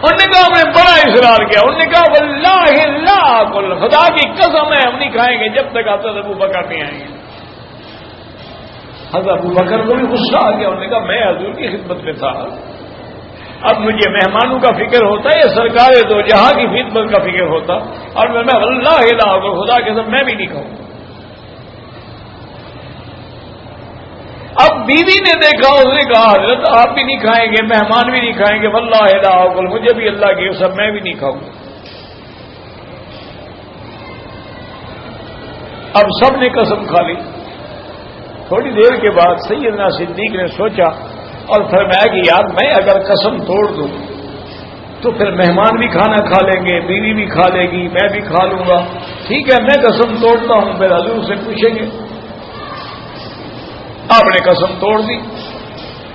انہوں نے کہا ہم نے بڑا اصرار کیا، انہوں نے کہا واللہ لا آکل، خدا کی قسم ہے ہم نہیں کھائیں گے جب تک حضرت ابو بکر نہیں آئیں گے۔ حضرت ابو بکر کو بھی غصہ آ گیا، انہوں نے کہا میں حضور کی خدمت میں تھا، اب مجھے مہمانوں کا فکر ہوتا ہے یا سرکار دو جہاں کی خدمت کا فکر ہوتا، اور میں واللہ لا آکل، خدا کی قسم میں بھی نہیں کھاؤں۔ اب بیوی نے دیکھا، اس نے کہا حضرت آپ بھی نہیں کھائیں گے، مہمان بھی نہیں کھائیں گے، واللہ لا آکل، مجھے بھی اللہ کی قسم میں بھی نہیں کھاؤں۔ اب سب نے قسم کھا لی۔ تھوڑی دیر کے بعد سیدنا صدیق نے سوچا اور فرمایا کہ یار میں اگر قسم توڑ دوں تو پھر مہمان بھی کھانا کھا لیں گے، بیوی بھی کھا لے گی، میں بھی کھا لوں گا، ٹھیک ہے میں قسم توڑتا ہوں، پھر حضور سے پوچھیں گے۔ آپ نے قسم توڑ دی،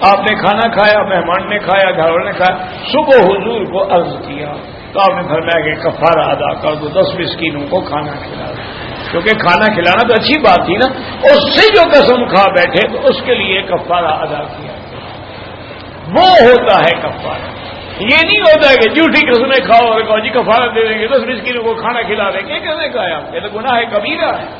آپ نے کھانا کھایا، مہمان نے کھایا، گھر والوں نے کھایا۔ صبح حضور کو عرض کیا تو آپ نے فرمایا کہ کفارہ ادا کر دو، 10 مسکینوں کو کھانا کھلا دو، کیونکہ کھانا کھلانا تو اچھی بات تھی نا، اس سے جو قسم کھا بیٹھے تو اس کے لیے کفارہ ادا کیا، وہ ہوتا ہے کفارہ۔ یہ نہیں ہوتا ہے کہ جھوٹی قسمیں کھاؤ اور کہو جی کفارہ دے دیں گے، 10 مسکینوں کو کھانا کھلا دیں گے، کیسے کہا آپ؟ یہ تو گناہ کبیرہ ہے۔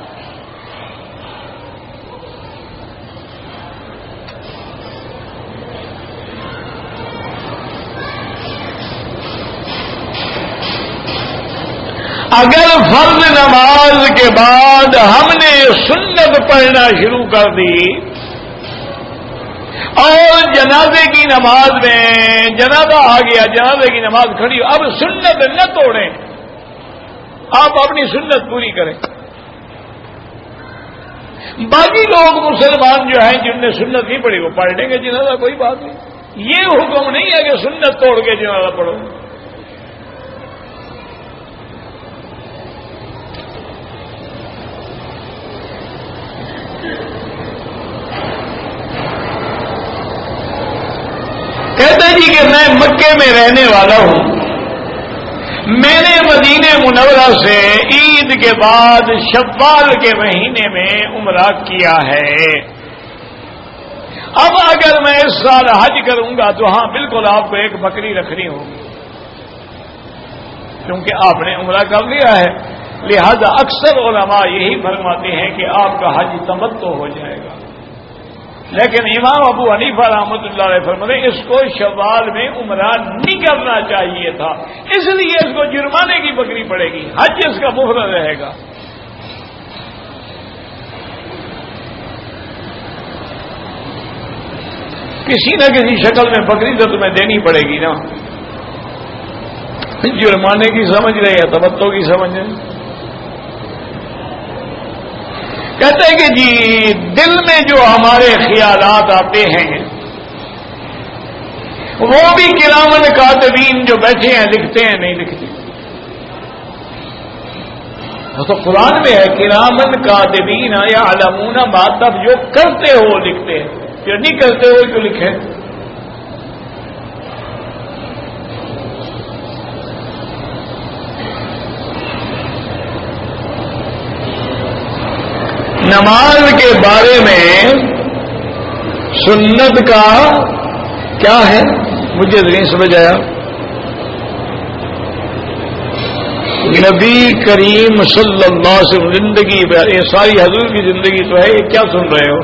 اگر فرض نماز کے بعد ہم نے سنت پڑھنا شروع کر دی اور جنازے کی نماز میں جنازہ آ گیا، جنازے کی نماز کھڑی، اب سنت نہ توڑیں، آپ اپنی سنت پوری کریں۔ باقی لوگ مسلمان جو ہیں جن نے سنت نہیں پڑھی وہ پڑھ لیں گے جنازہ، کوئی بات نہیں۔ یہ حکم نہیں ہے کہ سنت توڑ کے جنازہ پڑھو۔ کہتے جی کہ میں مکے میں رہنے والا ہوں، میں نے مدینہ منورہ سے عید کے بعد شوال کے مہینے میں عمرہ کیا ہے، اب اگر میں اس سال حج کروں گا تو ہاں بالکل آپ کو ایک بکری رکھنی ہوگی، کیونکہ آپ نے عمرہ کر لیا ہے، لہذا اکثر علماء یہی فرماتے ہیں کہ آپ کا حج تمتع ہو جائے گا۔ لیکن امام ابو حنیفہ رحمۃ اللہ علیہ فرماتے ہیں اس کو شوال میں عمرہ نہیں کرنا چاہیے تھا، اس لیے اس کو جرمانے کی بکری پڑے گی، حج اس کا مفرد رہے گا۔ کسی نہ کسی شکل میں بکری تو تمہیں دینی پڑے گی نا. جرمانے کی سمجھ رہے یا تمتع کی سمجھ رہے؟ کہتے ہیں کہ جی دل میں جو ہمارے خیالات آتے ہیں وہ بھی کرامن کاتبین جو بیٹھے ہیں لکھتے ہیں نہیں لکھتے. وہ تو قرآن میں ہے کرامن کاتبین یعلمون ما تب جو کرتے ہو لکھتے ہیں، جو نہیں کرتے ہو کیوں لکھے؟ نماز کے بارے میں سنت کا کیا ہے مجھے نہیں سمجھ آیا. نبی کریم صلی اللہ علیہ وسلم زندگی یہ ساری حضور کی زندگی تو ہے، یہ کیا سن رہے ہو؟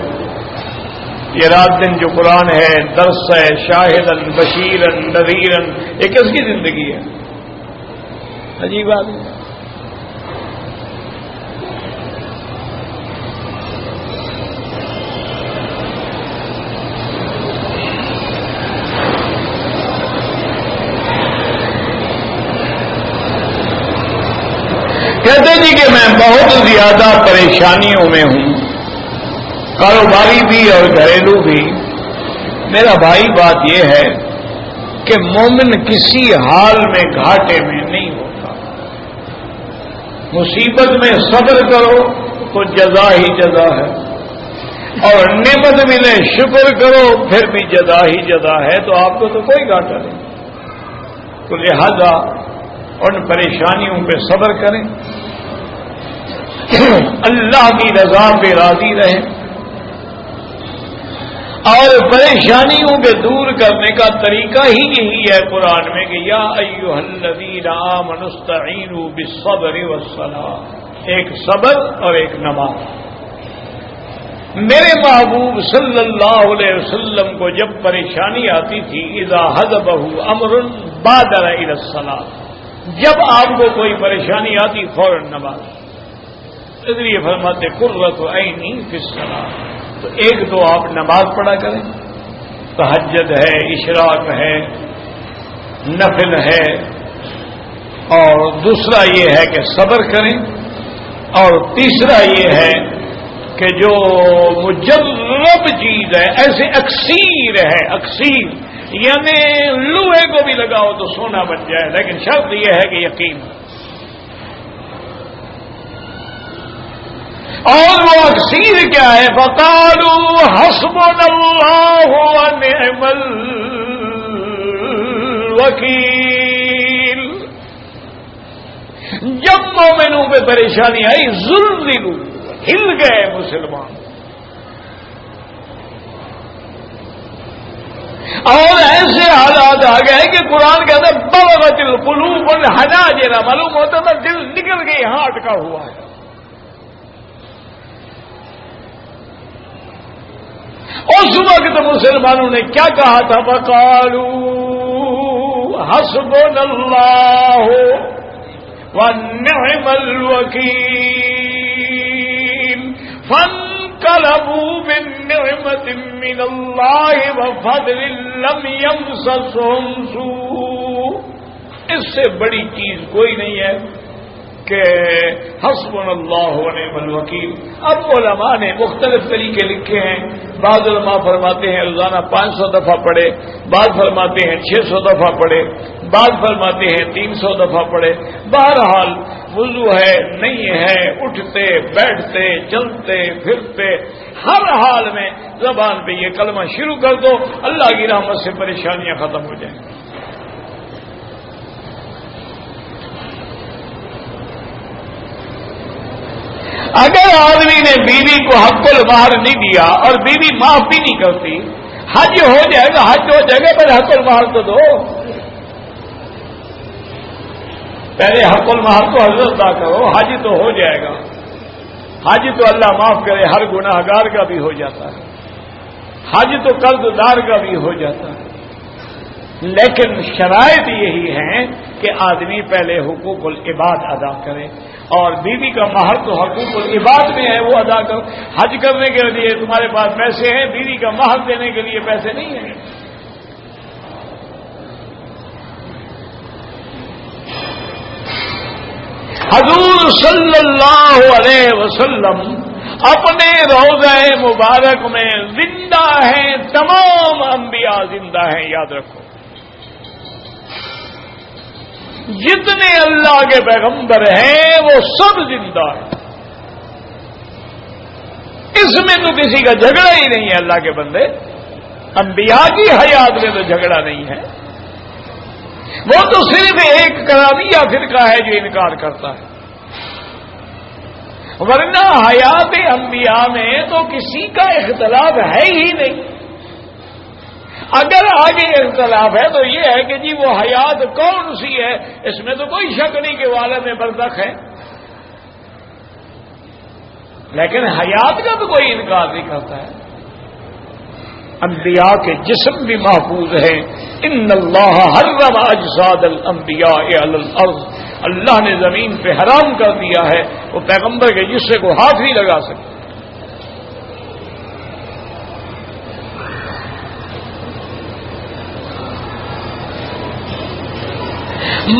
یہ رات دن جو قرآن ہے، درس ہے، شاہدن بشیرن نذیرن، یہ کس کی زندگی ہے؟ عجیب بات ہے. کہتے جی کہ میں بہت زیادہ پریشانیوں میں ہوں، کاروباری بھی اور گھریلو بھی. میرا بھائی بات یہ ہے کہ مومن کسی حال میں گھاٹے میں نہیں ہوتا. مصیبت میں صبر کرو تو جزا ہی جزا ہے، اور نعمت ملے شکر کرو پھر بھی جزا ہی جزا ہے. تو آپ کو تو کوئی گھاٹا نہیں. تو لہذا ان پریشانیوں پہ صبر کریں، اللہ کی رضا پہ راضی رہیں، اور پریشانیوں کے دور کرنے کا طریقہ ہی یہی ہے قرآن میں کہ یا ایھا الذین آمنوا استعینوا بالصبر والصلاۃ. ایک صبر اور ایک نماز. میرے محبوب صلی اللہ علیہ وسلم کو جب پریشانی آتی تھی اذا حضبہ امر بادر الی الصلاۃ، جب آپ کو کوئی پریشانی آتی فوراً نماز. اس لیے فرماتے قرۃ عینی فی الصلاۃ. تو ایک تو آپ نماز پڑھا کریں، تہجد ہے، اشراق ہے، نفل ہے، اور دوسرا یہ ہے کہ صبر کریں، اور تیسرا یہ ہے کہ جو مجرب چیز ہے، ایسے اکثیر ہے، اکثیر یعنی لوہے کو بھی لگاؤ تو سونا بن جائے، لیکن شرط یہ ہے کہ یقین. اور وہ اکثیر کیا ہے؟ فقالوا حسبنا اللہ ونعم الوکیل. جب مومنوں پہ پریشانی آئی زلزلوا، ہل گئے مسلمان. اور ایسے حالات آ گئے کہ قرآن کہتا ہے بلغت القلوب الحناجر. معلوم ہوتا تھا دل نکل کے یہاں اٹکا ہوا ہے. اس وقت مسلمانوں نے کیا کہا تھا؟ وقالوا حسبنا اللہ ونعم الوکیل. فانقلبوا بنعمت من اللہ وفضل لم یمسسہم سوء. اس سے بڑی چیز کوئی نہیں ہے کہ حسبنا اللہ ونعم الوکیل. اب علماء نے مختلف طریقے لکھے ہیں. بعض علماء فرماتے ہیں روزانہ 500 دفعہ پڑھے، بعض فرماتے ہیں 600 دفعہ پڑھے، بعض فرماتے ہیں 300 دفعہ پڑھے. بہرحال وضو ہے نہیں ہے، اٹھتے بیٹھتے چلتے پھرتے ہر حال میں زبان پہ یہ کلمہ شروع کر دو، اللہ کی رحمت سے پریشانیاں ختم ہو جائیں. اگر آدمی نے بیوی کو حق المہر نہیں دیا اور بیوی معاف بھی نہیں کرتی، حج ہو جائے گا، حج ہو جائے گا، پہلے حق المہر تو دو. پہلے حق المہر تو حضرت ادا کرو، حج تو ہو جائے گا. حج تو اللہ معاف کرے ہر گناہ گار کا بھی ہو جاتا ہے، حج تو قرض دار کا بھی ہو جاتا ہے. لیکن شرائط یہی ہیں کہ آدمی پہلے حقوق العباد ادا کرے، اور بیوی کا مہر تو حقوق العباد میں ہے، وہ ادا کرو۔ حج کرنے کے لیے تمہارے پاس پیسے ہیں، بیوی کا مہر دینے کے لیے پیسے نہیں ہیں۔ حضور صلی اللہ علیہ وسلم اپنے روضہ مبارک میں زندہ ہیں، تمام انبیاء زندہ ہیں، یاد رکھو۔ جتنے اللہ کے پیغمبر ہیں وہ سب زندہ ہیں، اس میں تو کسی کا جھگڑا ہی نہیں ہے۔ اللہ کے بندے، انبیاء کی حیات میں تو جھگڑا نہیں ہے، وہ تو صرف ایک کرامیہ فرقہ ہے جو انکار کرتا ہے، ورنہ حیات انبیاء میں تو کسی کا اختلاف ہے ہی نہیں۔ اگر آگے اختلاف ہے تو یہ ہے کہ جی وہ حیات کون سی ہے، اس میں تو کوئی شک نہیں کہ وہ عالم برزخ ہے، لیکن حیات کا تو کوئی انکار نہیں کرتا ہے۔ انبیاء کے جسم بھی محفوظ ہیں۔ ان اللہ حرم اجساد الانبیاء علی الارض، اللہ نے زمین پہ حرام کر دیا ہے وہ پیغمبر کے جسے کو ہاتھ نہیں لگا سکتے۔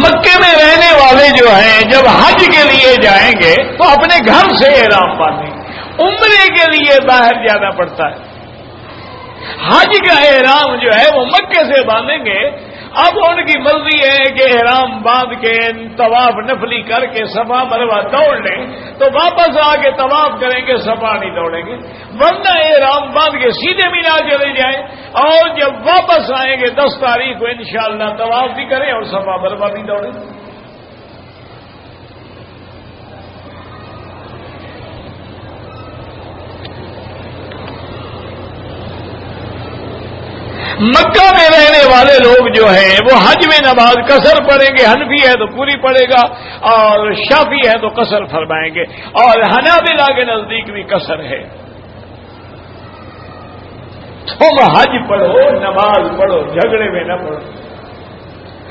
مکے میں رہنے والے جو ہیں جب حج کے لیے جائیں گے تو اپنے گھر سے احرام باندھیں گے، عمرے کے لیے باہر جانا پڑتا ہے۔ حج کا احرام جو ہے وہ مکے سے باندھیں گے۔ اب ان کی مرضی ہے کہ احرام باندھ کے طواف نفلی کر کے صفا مروہ دوڑ لیں تو واپس آ کے طواف کریں گے، صفا نہیں دوڑیں گے، ورنہ احرام باندھ کے سیدھے مینا چلے جائیں اور جب واپس آئیں گے 10 تاریخ کو انشاءاللہ طواف بھی کریں اور صفا مروہ بھی دوڑیں۔ مکہ میں رہنے والے لوگ جو ہیں وہ حج میں نماز قصر پڑھیں گے، حنفی ہے تو پوری پڑھے گا اور شافعی ہے تو قصر فرمائیں گے، اور حنابلہ کے نزدیک بھی قصر ہے۔ تم حج پڑھو، نماز پڑھو، جھگڑے میں نہ پڑھو۔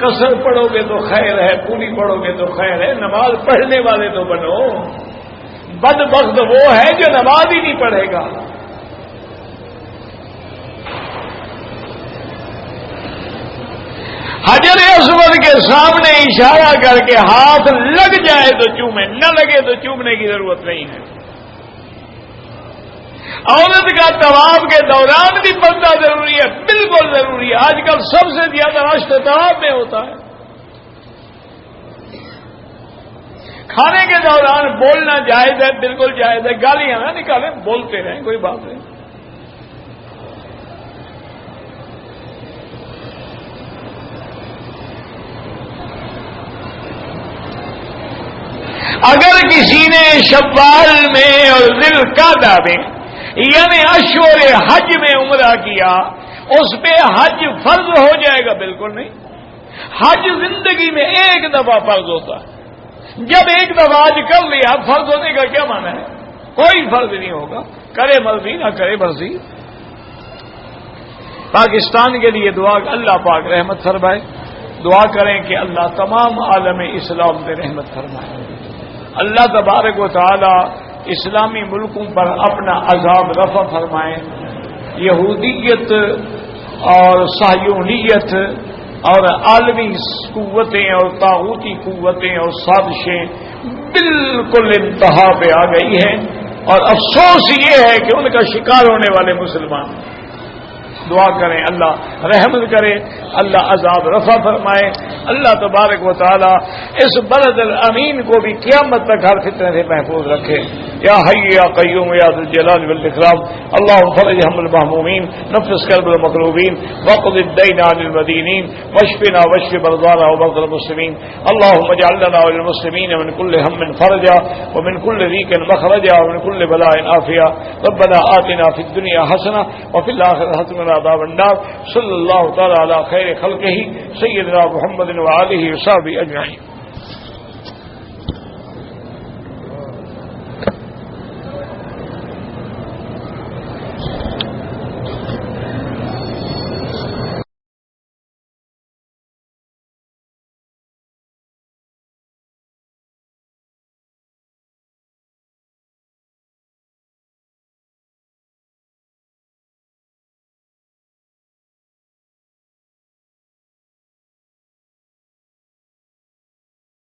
قصر پڑھو گے تو خیر ہے، پوری پڑھو گے تو خیر ہے، نماز پڑھنے والے تو بنو۔ بدبخت وہ ہے جو نماز ہی نہیں پڑھے گا۔ حجر اسود کے سامنے اشارہ کر کے ہاتھ لگ جائے تو چومے، نہ لگے تو چومنے کی ضرورت نہیں ہے۔ عورت کا طواف کے دوران بھی پردہ ضروری ہے، بالکل ضروری ہے۔ آج کل سب سے زیادہ رش طواف میں ہوتا ہے۔ کھانے کے دوران بولنا جائز ہے، بالکل جائز ہے، گالیاں نہ نکالیں، بولتے رہیں، کوئی بات نہیں۔ اگر کسی نے شوال میں اور ذوالقعدہ میں یعنی اشہر حج میں عمرہ کیا، اس پہ حج فرض ہو جائے گا؟ بالکل نہیں۔ حج زندگی میں ایک دفعہ فرض ہوتا ہے، جب ایک دفعہ حج کر لیا فرض ہونے کا کیا معنی ہے؟ کوئی فرض نہیں ہوگا، کرے مرضی نہ کرے مرضی۔ پاکستان کے لیے دعا، اللہ پاک رحمت فرمائے، دعا کریں کہ اللہ تمام عالم اسلام پہ رحمت فرمائے، اللہ تبارک و تعالی اسلامی ملکوں پر اپنا عذاب رفع فرمائے۔ یہودیت اور صہیونیت اور عالمی قوتیں اور طاغوتی قوتیں اور سازشیں بالکل انتہا پہ آ گئی ہیں، اور افسوس یہ ہے کہ ان کا شکار ہونے والے مسلمان۔ دعا کریں اللہ رحمت کرے، اللہ عذاب رفع فرمائے، اللہ تبارک و تعالی اس بلد الامین کو بھی قیامت تک ہر فتنے سے محفوظ رکھے۔ یا حی یا قیوم یا ذی الجلال والاکرام، اللهم فرج هم المهمومین، نفس کرب المکروبین، واقض الدین عن المدینین، واشفنا واشف مرضانا ومرضى المسلمین، اللهم اجعل لنا وللمسلمین من كل هم فرجا ومن كل ضيق مخرجا ومن كل بلاء عافيا، ربنا آتنا في الدنيا حسنة وفي الآخرة حسنة عذاب النار، صلی اللہ تعالی علی خیر خلقہ سیدنا محمد وآلہ وصحبہ اجمعین۔